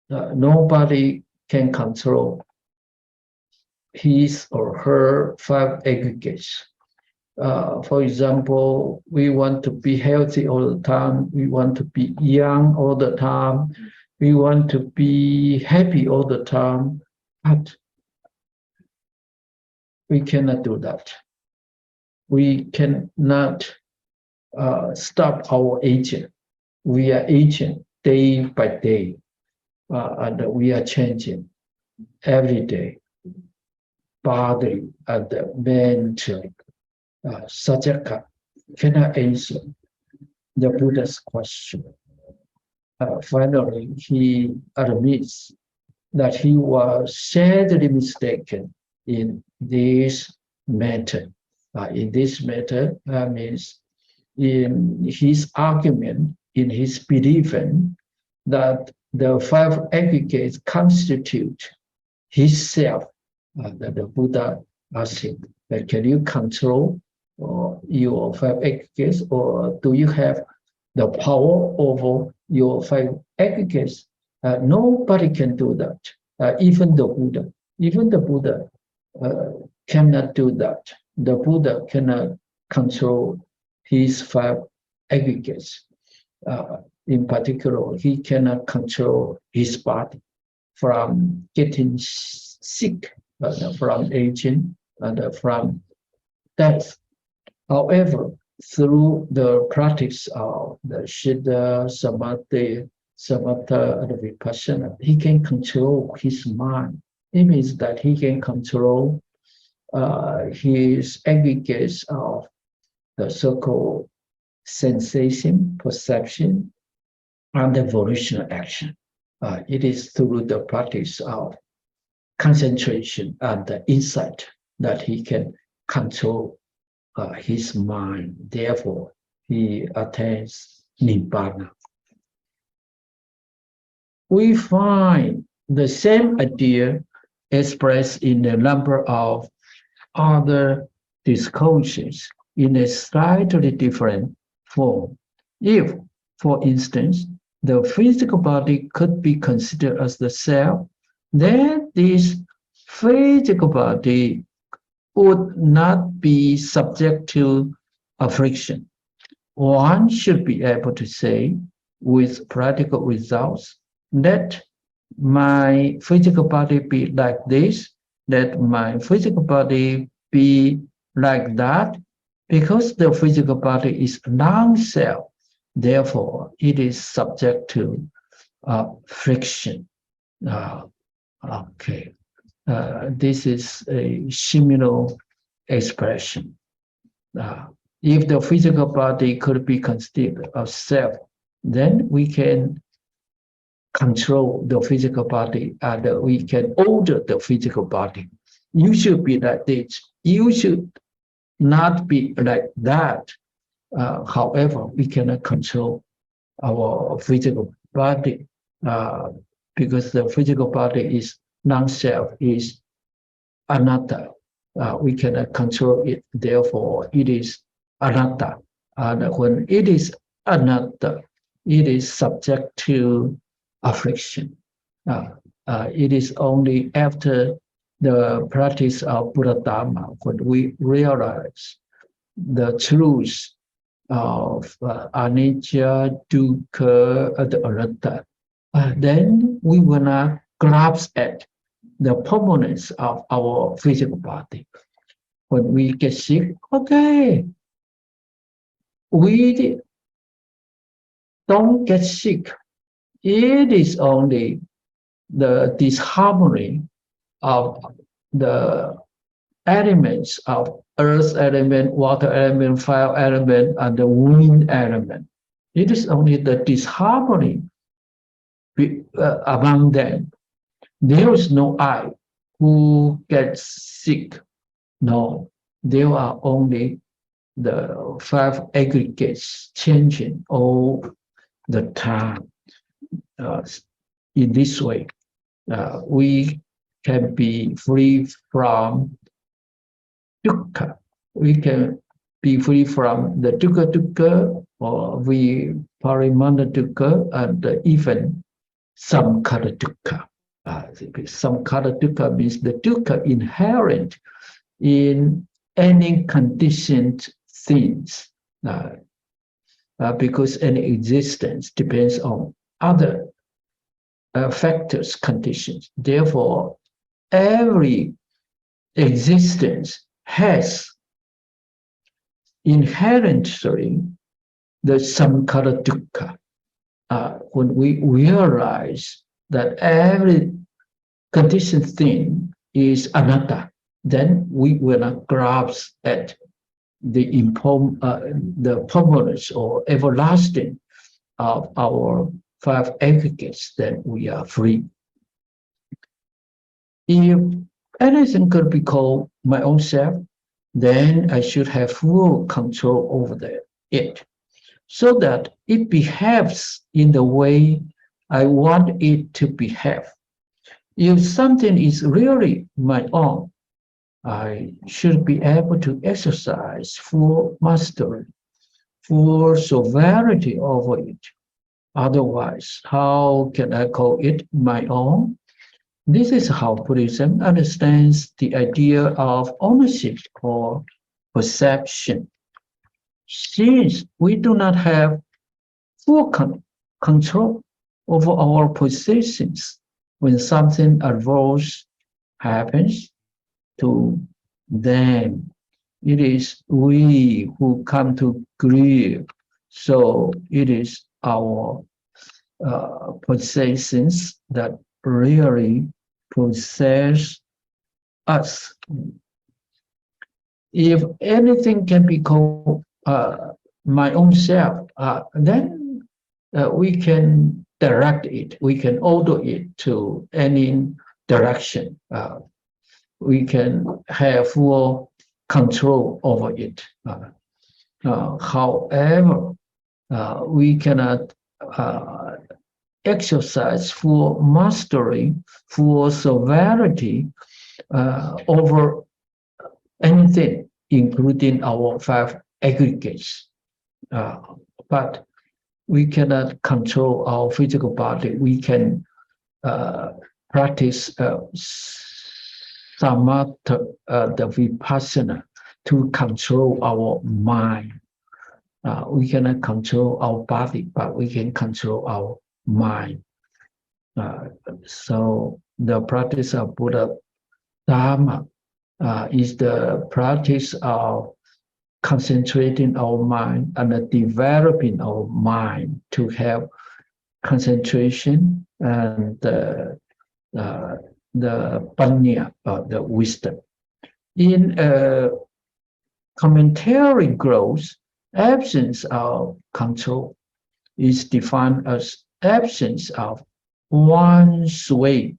Nobody can control his or her five aggregates. For example, we want to be healthy all the time. We want to be young all the time. We want to be happy all the time. But we cannot do that. We cannot stop our aging. We are aging day by day, and we are changing every day, bodily and mentally. Sajjaka cannot answer the Buddha's question. Finally, he admits that he was sadly mistaken in this matter. In this matter means in his argument, in his belief that the five aggregates constitute his self. That the Buddha asked him, can you control your five aggregates, or do you have the power over your five aggregates? Nobody can do that. Even the Buddha. Even the Buddha cannot do that. The Buddha cannot control his five aggregates. In particular, he cannot control his body from getting sick, from aging, and from death. However, through the practice of the Siddha, Samadhi, Samatha, and Vipassana, he can control his mind. It means that he can control his aggregates of the so-called sensation, perception, and volitional action. It is through the practice of concentration and insight that he can control his mind. Therefore, he attains Nibbana. We find the same idea expressed in a number of other discourses in a slightly different form. If, for instance, the physical body could be considered as the self, then this physical body would not be subject to affliction. One should be able to say with practical results that my physical body be like this, that my physical body be like that, because the physical body is non-self. Therefore, it is subject to friction. Okay. This is a similar expression. If the physical body could be considered a self, then we can control the physical body and we can order the physical body. You should be like this. You should not be like that. However, we cannot control our physical body because the physical body is non-self, is anatta. We cannot control it. Therefore, it is anatta. And when it is anatta, it is subject to affliction. It is only after the practice of Buddha Dharma when we realize the truth of anicca, dukkha, and anatta, then we will not grasp at the permanence of our physical body. When we get sick, okay, we don't get sick. It is only the disharmony of the elements of earth element, water element, fire element, and the wind element. It is only the disharmony among them. There is no I who gets sick. No, there are only the five aggregates changing all the time. In this way, we can be free from dukkha. We can be free from the dukkha or parimana dukkha, and even samkhara dukkha. Samkhara dukkha means the dukkha inherent in any conditioned things, because any existence depends on other factors, conditions. Therefore, every existence has inherently the samkhara dukkha. When we realize that every conditioned thing is anatta, then we will not grasp at the permanence or everlasting of our five aggregates. Then we are free. If anything could be called my own self, then I should have full control over it, so that it behaves in the way I want it to behave. If something is really my own, I should be able to exercise full mastery, full sovereignty over it. Otherwise, how can I call it my own? This is how Buddhism understands the idea of ownership or perception. Since we do not have full control over our possessions, when something adverse happens to them, it is we who come to grieve. So it is our possessions that really possess us. If anything can be called my own self, then we can direct it, we can order it to any direction. We can have full control over it. However, we cannot exercise full mastery, full sovereignty over anything, including our five aggregates. but we cannot control our physical body. We can practice samatha, the vipassana, to control our mind. We cannot control our body, but we can control our mind. So the practice of Buddha Dharma is the practice of concentrating our mind and developing our mind to have concentration and the panya, the wisdom. In commentary growth, absence of control is defined as absence of one sway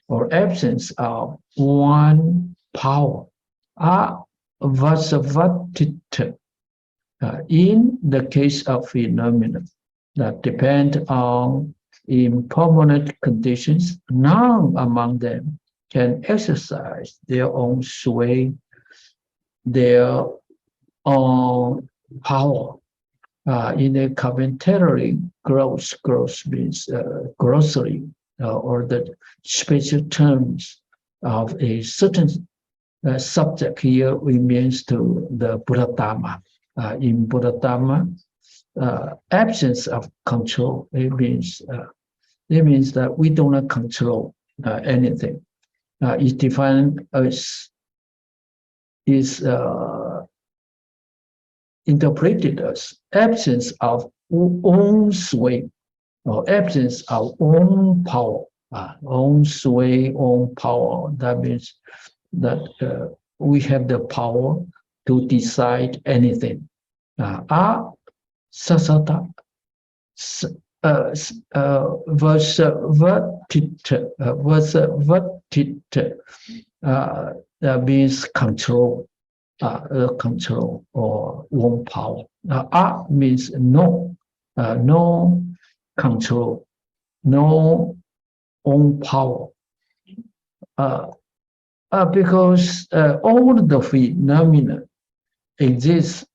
or absence of one power. Vasavatita, in the case of phenomena that depend on impermanent conditions, none among them can exercise their own sway, their own power. In a commentary, growth means grocery, or the special terms of a certain subject. Here we means to the Buddha Dharma. In Buddha Dharma, absence of control, it means that we do not control anything. It's defined as interpreted as absence of own sway or absence of own power. Own sway, own power. That means that we have the power to decide anything. Sasata, that means control. Control or own power. Means no, no control, no own power. Because all the phenomena exist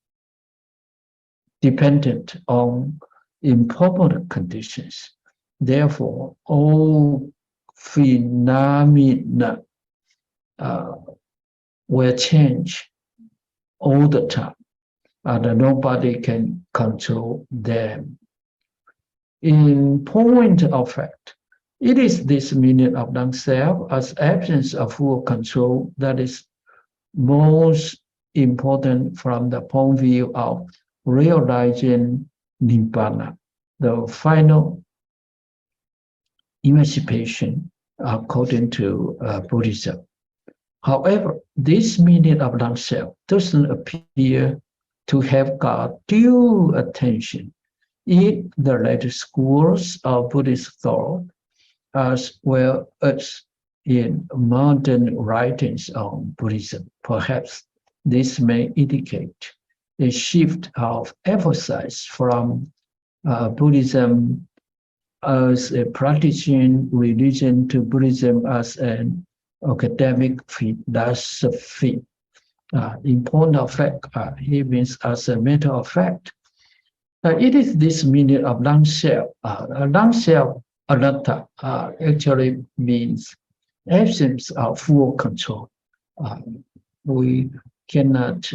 dependent on impermanent conditions. Therefore, all phenomena will change all the time, and nobody can control them. In point of fact, it is this meaning of non-self as absence of full control that is most important from the point of view of realizing Nibbana, the final emancipation according to Buddhism. However, this meaning of non-self doesn't appear to have got due attention in the later schools of Buddhist thought, as well as in modern writings on Buddhism. Perhaps this may indicate a shift of emphasis from Buddhism as a practicing religion to Buddhism as an academic philosophy. In point of fact, he means as a matter of fact. It is this meaning of non-self. Non-self, anatta, actually means absence of full control. We cannot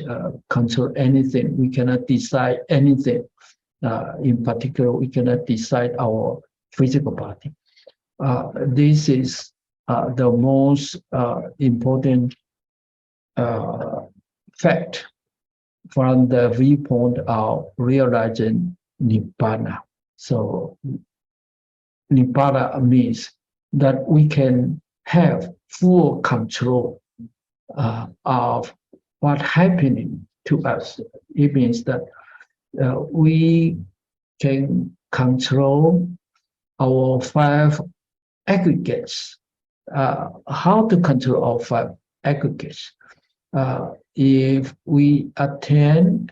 control anything. We cannot decide anything. In particular, we cannot decide our physical body. This is the most important fact from the viewpoint of realizing Nibbana. So Nibbana means that we can have full control of what's happening to us. It means that we can control our five aggregates. How to control our five aggregates? If we attain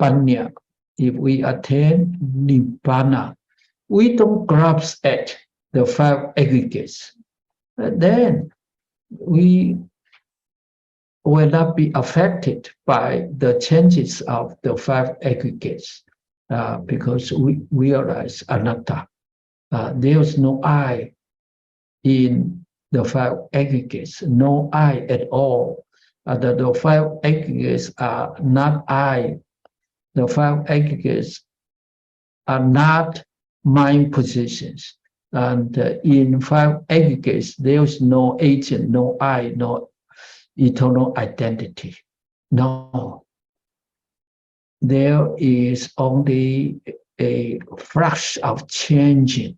panya, if we attain Nibbana, we don't grasp at the five aggregates. Then we will not be affected by the changes of the five aggregates because we realize anatta. There is no I in the five aggregates, no I at all. The five aggregates are not I. The five aggregates are not mind positions. And in five aggregates, there is no agent, no I, no eternal identity. No. There is only a flux of changing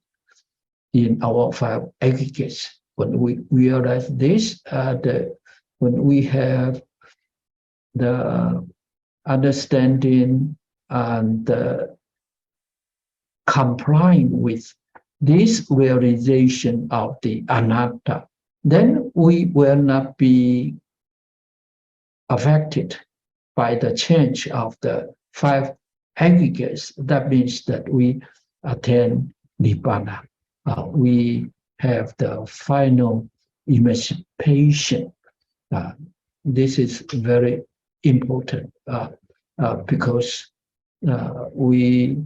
in our five aggregates. When we realize this, when we have the understanding and complying with this realization of the anatta, then we will not be affected by the change of the five aggregates. That means that we attain nibbana. We have the final emancipation. This is very important because we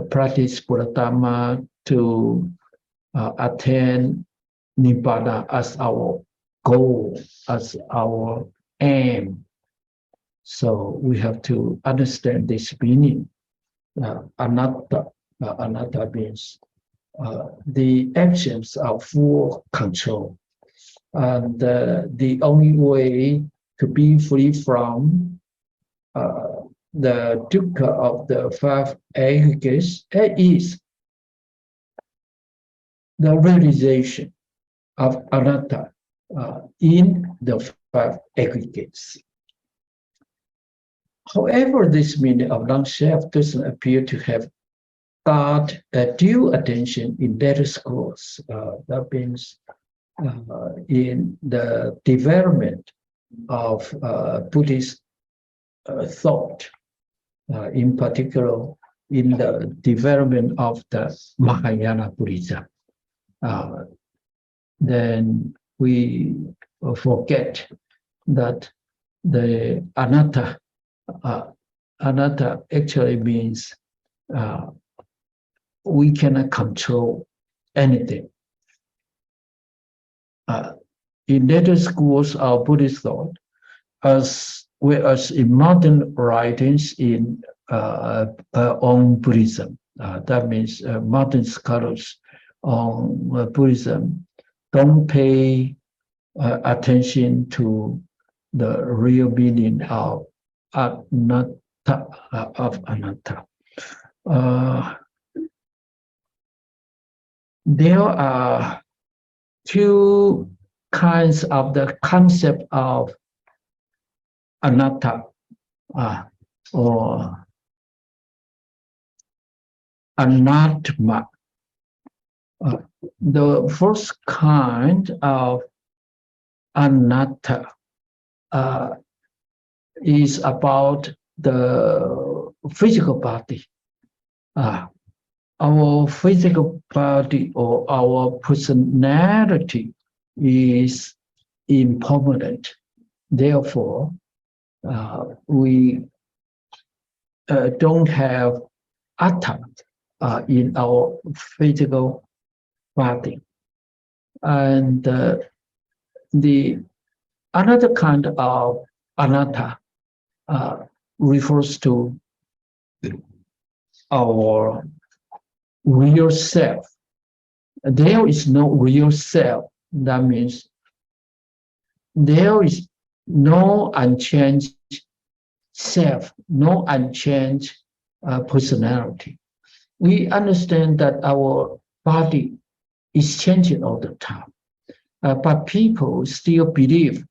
practice Buddha to attain nibbana as our goal, as our aim. So we have to understand this meaning. Anatta means the absence of full control. And the only way to be free from the dukkha of the five aggregates is the realization of anatta in the five aggregates. However, this meaning of non-self doesn't appear to have got due attention in later schools. That means in the development of Buddhist thought, in particular in the development of the Mahayana Buddhism. Then we forget that the anatta actually means we cannot control anything. In later schools of Buddhist thought, as well as in modern writings on Buddhism, that means modern scholars on Buddhism don't pay attention to the real meaning of anatta. There are two kinds of the concept of anatta or anatma. The first kind of anatta is about the physical body. Our physical body or our personality is impermanent. Therefore, we don't have atta in our physical body. And the another kind of anatta refers to our real self. There is no real self. That means there is no unchanged self, no unchanged personality. We understand that our body is changing all the time, but people still believe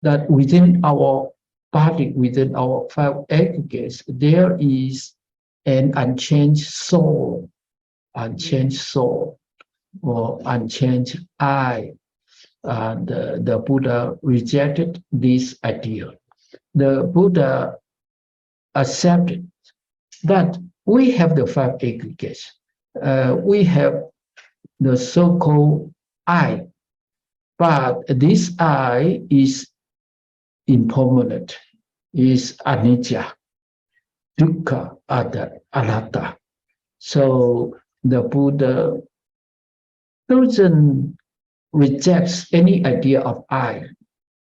that within our body, within our five aggregates, there is an unchanged soul, or unchanged I. And the Buddha rejected this idea. The Buddha accepted that we have the five aggregates. We have the so-called I, but this I is impermanent, is anicca, dukkha, anatta. So the Buddha doesn't reject any idea of I.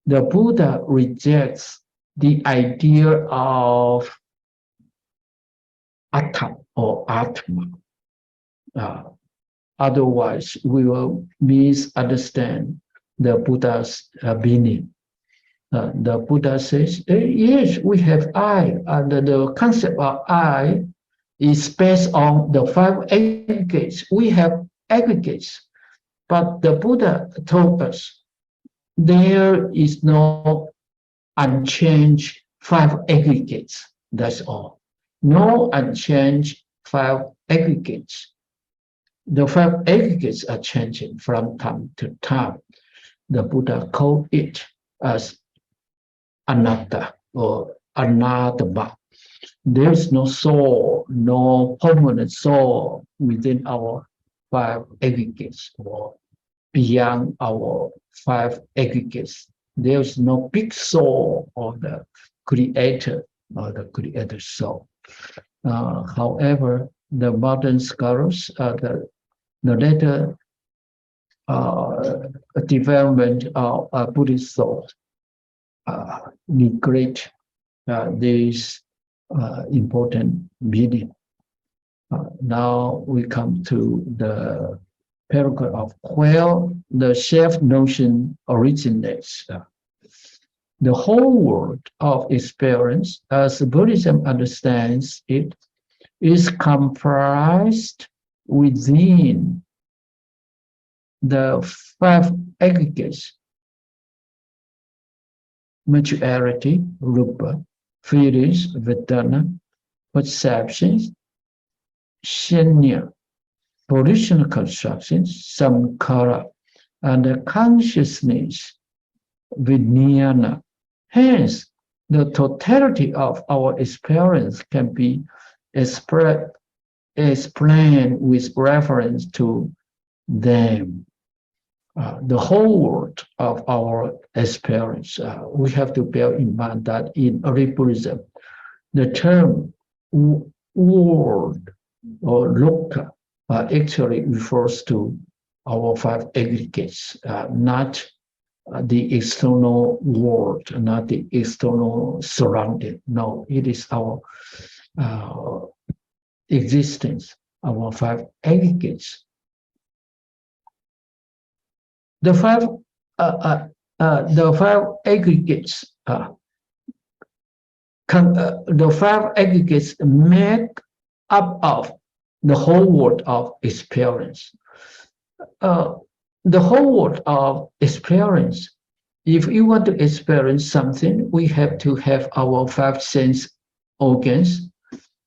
The Buddha rejects the idea of atta or atma. Otherwise, we will misunderstand the Buddha's meaning. The Buddha says, yes, we have I. The concept of I is based on the 5 aggregates. We have aggregates. But the Buddha told us there is no unchanged 5 aggregates. That's all. No unchanged 5 aggregates. The 5 aggregates are changing from time to time. The Buddha called it as anatta or anatama. There is no soul, no permanent soul within our 5 aggregates or beyond our 5 aggregates. There is no big soul or the creator soul. However, the modern scholars, the later development of Buddhist thought neglect this important meaning. Now we come to the paragraph of where the self-notion originates. The whole world of experience, as Buddhism understands it, is comprised within the 5 aggregates: materiality, rupa, feelings, vedana, perceptions, shanya, volitional constructions, samkhara, and the consciousness, vijnana. Hence, the totality of our experience can be explained with reference to them. The whole world of our experience. We have to bear in mind that in early Buddhism, the term world or loka actually refers to our 5 aggregates, not the external world, not the external surrounding. No, it is our existence, our 5 aggregates. The 5 aggregates. The 5 aggregates make up of the whole world of experience. The whole world of experience. If you want to experience something, we have to have our 5 sense organs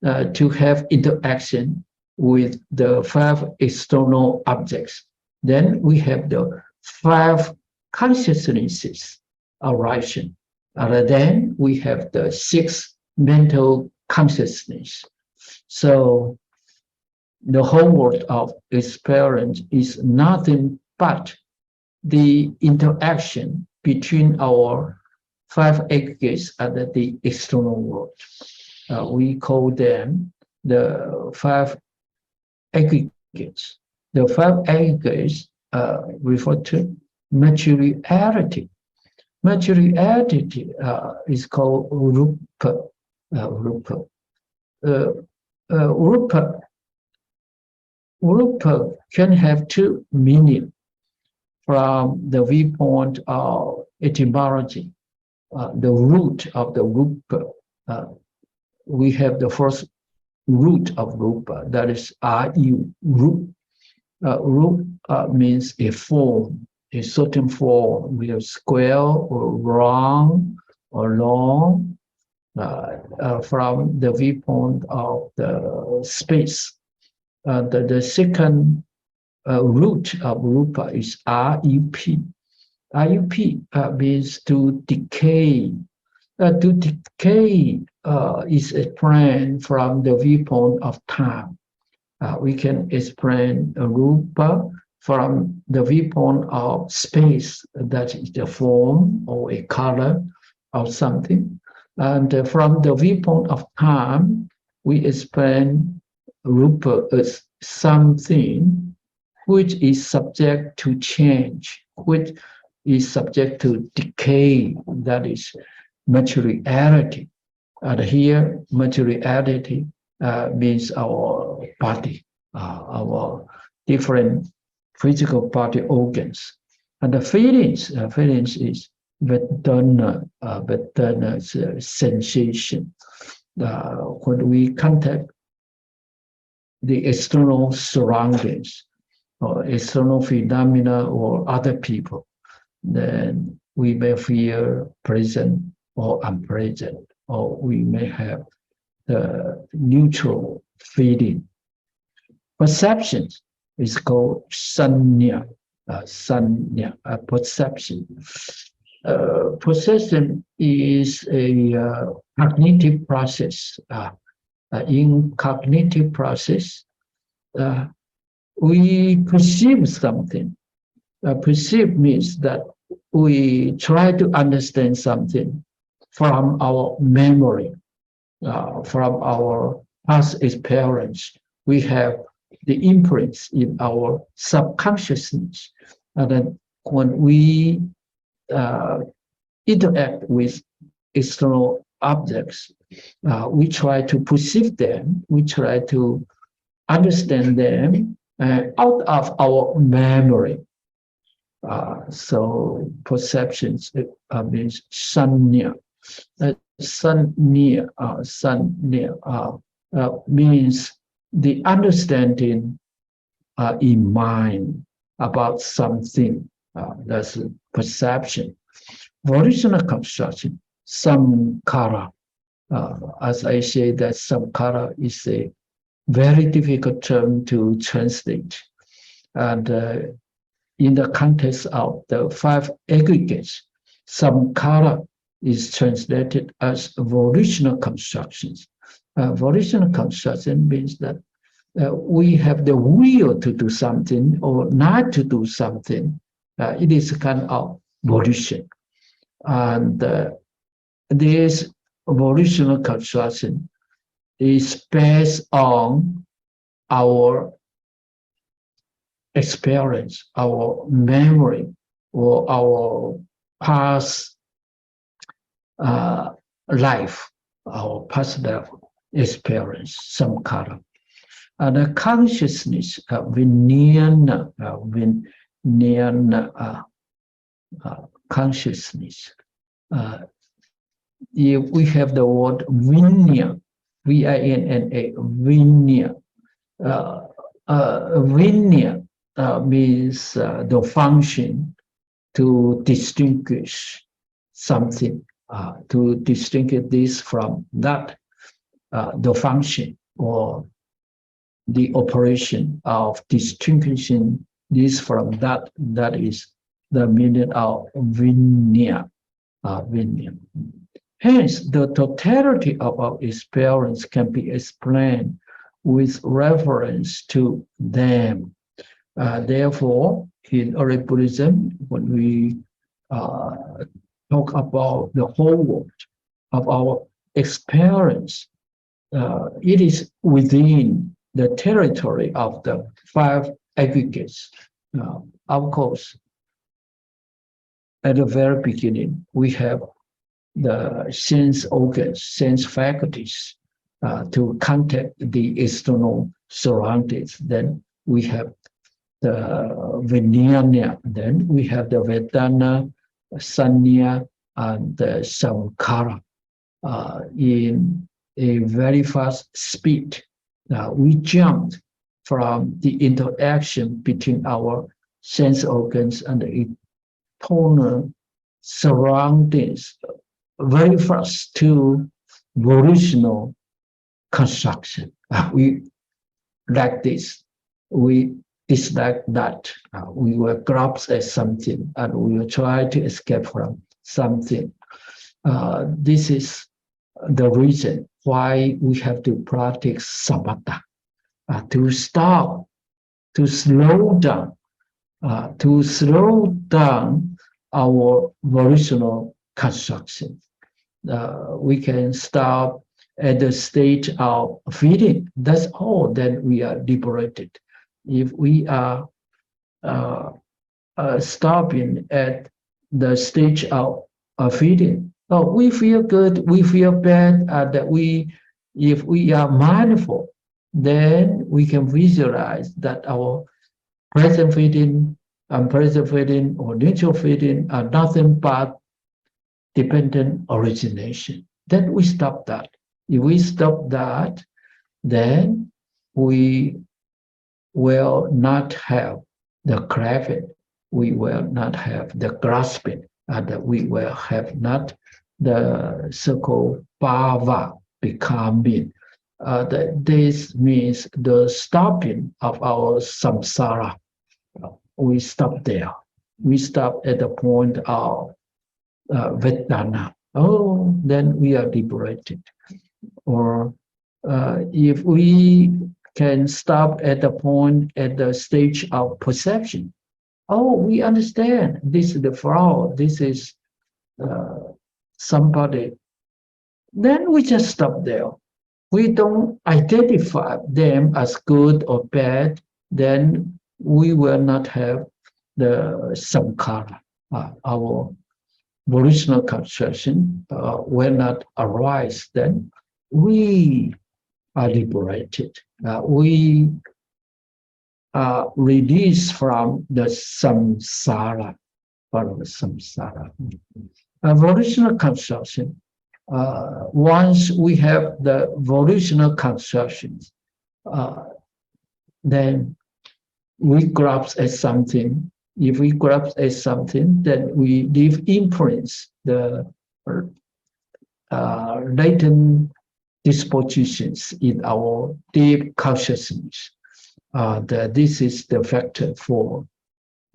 to have interaction with the 5 external objects. Then we have the 5 consciousnesses arising. Then we have the 6 mental consciousness. So the whole world of experience is nothing but the interaction between our 5 aggregates and the external world. We call them the 5 aggregates. The 5 aggregates refer to materiality. Materiality is called rupa. Rupa can have 2 meanings from the viewpoint of etymology. The root of the rupa, we have the first root of rupa, that is ru. Rup means a form, a certain form, with a square or round or long, from the viewpoint of the space. The second root of rupa is rup. Rup means to decay. To decay is explained from the viewpoint of time. We can explain rupa from the viewpoint of space, that is the form or a color of something. And from the viewpoint of time, we explain rupa as something which is subject to change, which is subject to decay, that is materiality. And here, materiality means our body, our different physical body organs. And the feelings is Vedana, Vedana is sensation. When we contact the external surroundings or external phenomena or other people, then we may feel present or unpresent, or we may have the neutral feeling. Perceptions is called sanya, perception. Perception is a cognitive process. In cognitive process, we perceive something. Perceive means that we try to understand something from our memory, from our past experience. We have the imprints in our subconsciousness. And then when we interact with external objects, we try to perceive them, we try to understand them out of our memory. So perceptions means sanya. Sanya means the understanding in mind about something. That's perception. Volitional construction, samkara. As I say, that samkara is a very difficult term to translate. And in the context of the five aggregates, samkara is translated as volitional constructions. Volitional construction means that we have the will to do something or not to do something. It is a kind of volition. And this volitional construction is based on our experience, our memory, or our past life, our past life experience, samkara. And the consciousness, vijnana, consciousness. If we have the word vinya, V-I-N-N-A, vinya. Vinya means the function to distinguish something, to distinguish this from that, the function or the operation of distinguishing this from that, that is the meaning of vinya. Vinya. Hence, the totality of our experience can be explained with reference to them. Therefore, in early Buddhism, when we talk about the whole world of our experience, it is within the territory of the five aggregates. Of course, at the very beginning, we have the sense organs, sense faculties to contact the external surroundings. Then we have the vijnana, then we have the vedana, sanya, and the samkara. In a very fast speed, we jumped from the interaction between our sense organs and the internal surroundings very fast to volitional construction. We like this, we dislike that. We will grasp at something and we will try to escape from something. This is the reason why we have to practice samatha, to stop, to slow down our volitional construction. we can stop at the stage of feeding. That's all. Then we are liberated. If we are stopping at the stage of feeding, oh, we feel good, we feel bad. If we are mindful, then we can visualize that our present feeding, unpresent feeding, or neutral feeding are nothing but dependent origination. Then we stop that. If we stop that, then we will not have the craving, we will not have the grasping, and we will have not the so-called bhava, becoming. This means the stopping of our samsara. We stop there. We stop at the point of Vedana. Oh, then we are liberated. Or if we can stop at the point, at the stage of perception. Oh, we understand this is the fraud, this is somebody. Then we just stop there. We don't identify them as good or bad, then we will not have the samkhara. Our volitional construction will not arise. Then we are liberated. We are released from the samsara. Volitional construction. Once we have the volitional constructions, then we grasp at something. If we grasp at something, then we leave imprints, the latent dispositions in our deep consciousness. That this is the factor for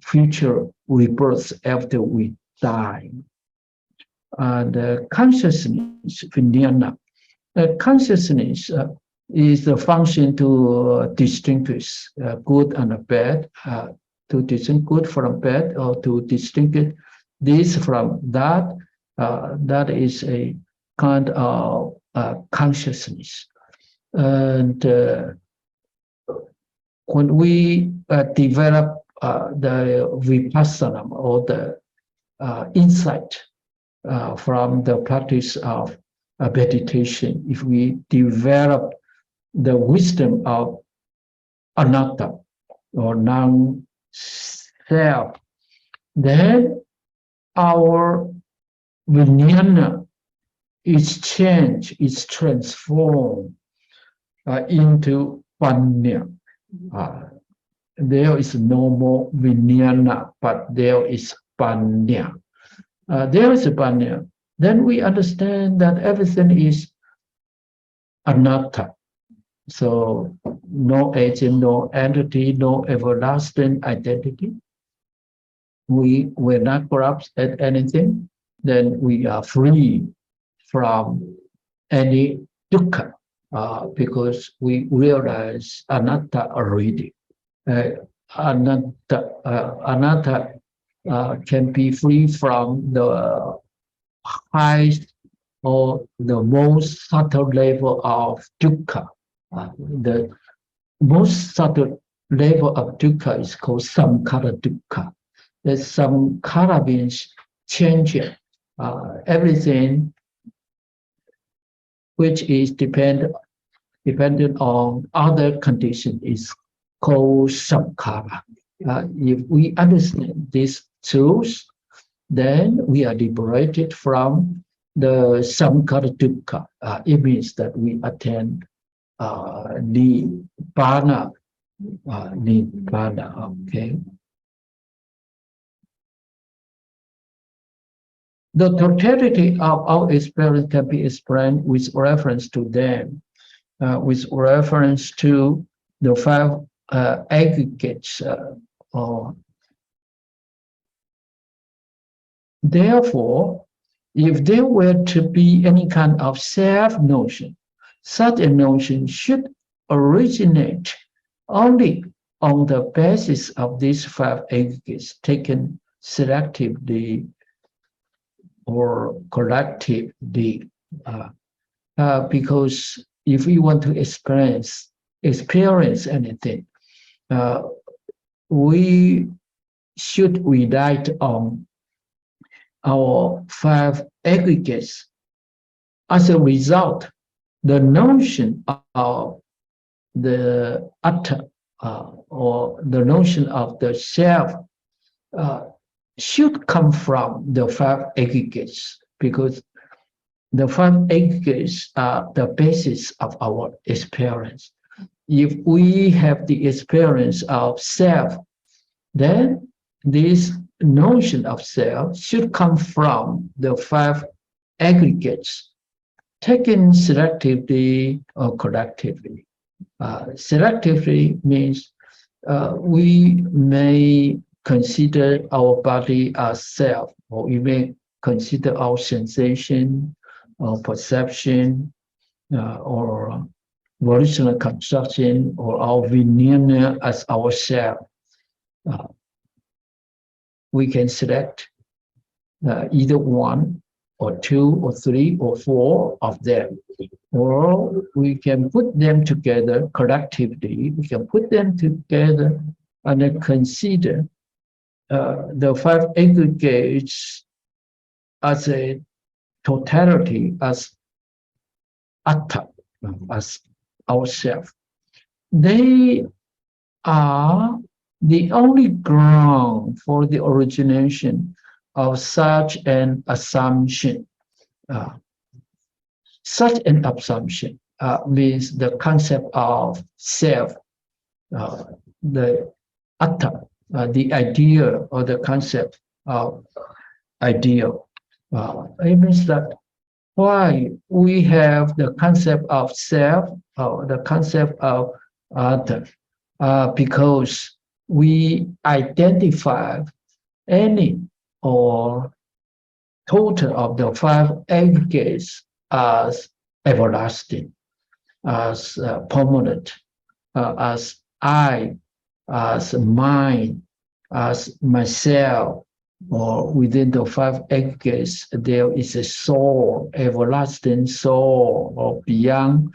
future rebirth after we die. And consciousness, vijnana. Consciousness is the function to distinguish good and bad, to distinguish good from bad, or to distinguish this from that. That is a kind of consciousness. And when we develop the vipassana, or the insight from the practice of meditation, if we develop the wisdom of anatta, or non-self, then our vijnana is changed, is transformed into panya. There is no more vijnana, but there is panya. There is a panya. Then we understand that everything is anatta. So no agent, no entity, no everlasting identity. We will not corrupt at anything. Then we are free from any dukkha, because we realize anatta already. Anatta can be free from the highest or the most subtle level of dukkha. The most subtle level of dukkha is called samkhara dukkha. The samkhara means changing. Everything which is dependent on other condition is called samkhara. If we understand this truth, then we are liberated from the samkhara dukkha. It means that we attain nibbana. Okay. The totality of our experience can be explained with reference to them, with reference to the five aggregates. Therefore, if there were to be any kind of self-notion, such a notion should originate only on the basis of these five aggregates taken selectively or collectively, because if we want to experience anything, we should rely on our five aggregates. As a result, the notion of the atta, or the notion of the self, should come from the five aggregates, because the five aggregates are the basis of our experience. If we have the experience of self, then this notion of self should come from the five aggregates, taken selectively or collectively. Selectively means we may consider our body as self, or we may consider our sensation or perception or volitional construction or our vijnana as ourself. We can select either one or two or three or four of them, or we can put them together collectively. We can put them together and then consider the five aggregates as a totality, as atta, as ourself. They are the only ground for the origination of such an assumption. Such an assumption means the concept of self, the atta, the idea or the concept of ideal. It means that why we have the concept of self or the concept of other, because we identify any or total of the five aggregates as everlasting, as permanent, as I, as mine, as myself, or within the five aggregates, there is a soul, everlasting soul, or beyond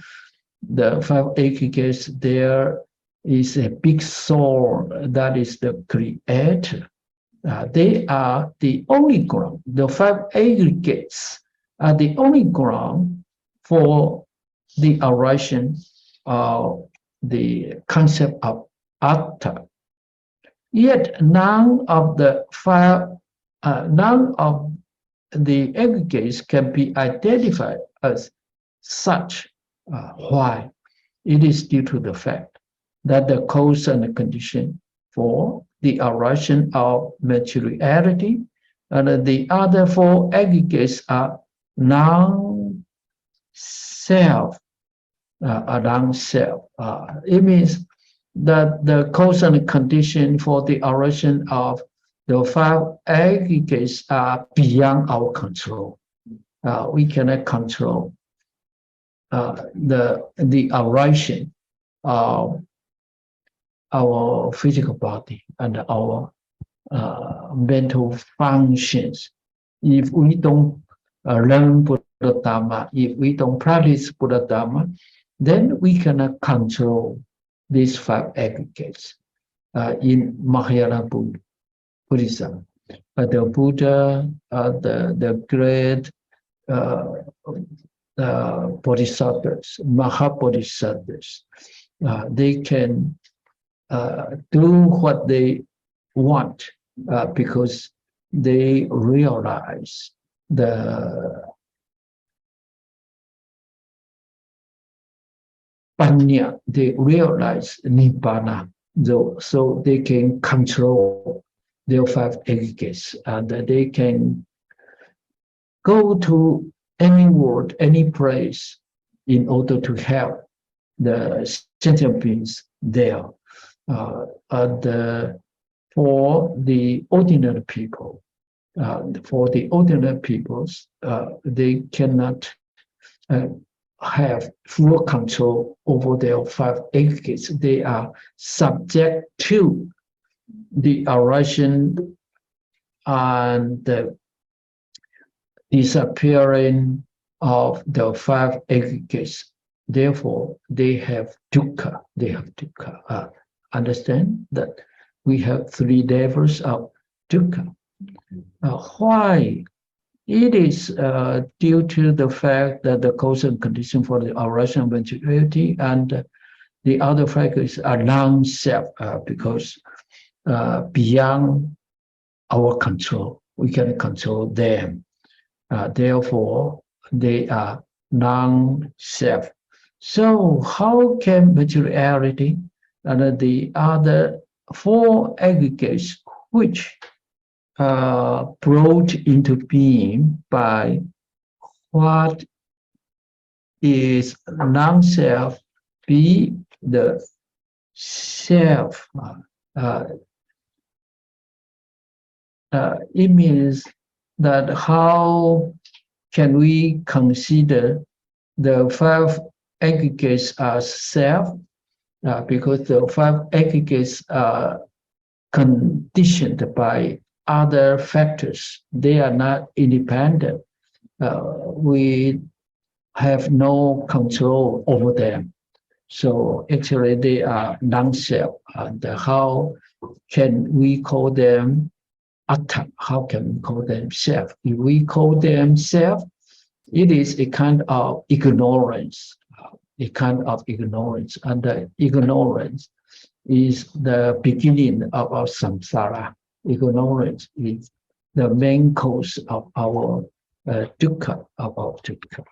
the five aggregates, there is a big soul that is the creator. They are the only ground. The five aggregates are the only ground for the origin of the concept of atta. Yet none of the aggregates can be identified as such. Why? It is due to the fact that the cause and the condition for the origin of materiality and the other four aggregates are non-self. It means that the cause and condition for the origin of the five aggregates are beyond our control. We cannot control the origin of our physical body and our mental functions. If we don't learn Buddha Dhamma, if we don't practice Buddha Dhamma, then we cannot control these five aggregates. In Mahayana Buddhism, the Buddha, the great bodhisattvas, Mahabodhisattvas, they can do what they want because they realize the panya, they realize nibbana, so they can control their five aggregates, and they can go to any world, any place in order to help the sentient beings there. For the ordinary people, they cannot have full control over their five aggregates. They are subject to the origin and the disappearing of the five aggregates. Therefore, they have dukkha. They have dukkha. Understand that we have three levels of dukkha. Why? It is due to the fact that the cause and condition for the arising eventuality, and the other factors are non-self, because beyond our control, we can control them. Therefore, they are non-self. So how can materiality and the other four aggregates which brought into being by what is non-self be the self? It means that how can we consider the five aggregates as self? Because the five aggregates are conditioned by other factors. They are not independent. We have no control over them. So actually they are non-self. And how can we call them atta? How can we call them self? If we call them self, it is a kind of ignorance, a kind of ignorance. And the ignorance is the beginning of our samsara. Ignorance is the main cause of our dukkha, of our dukkha.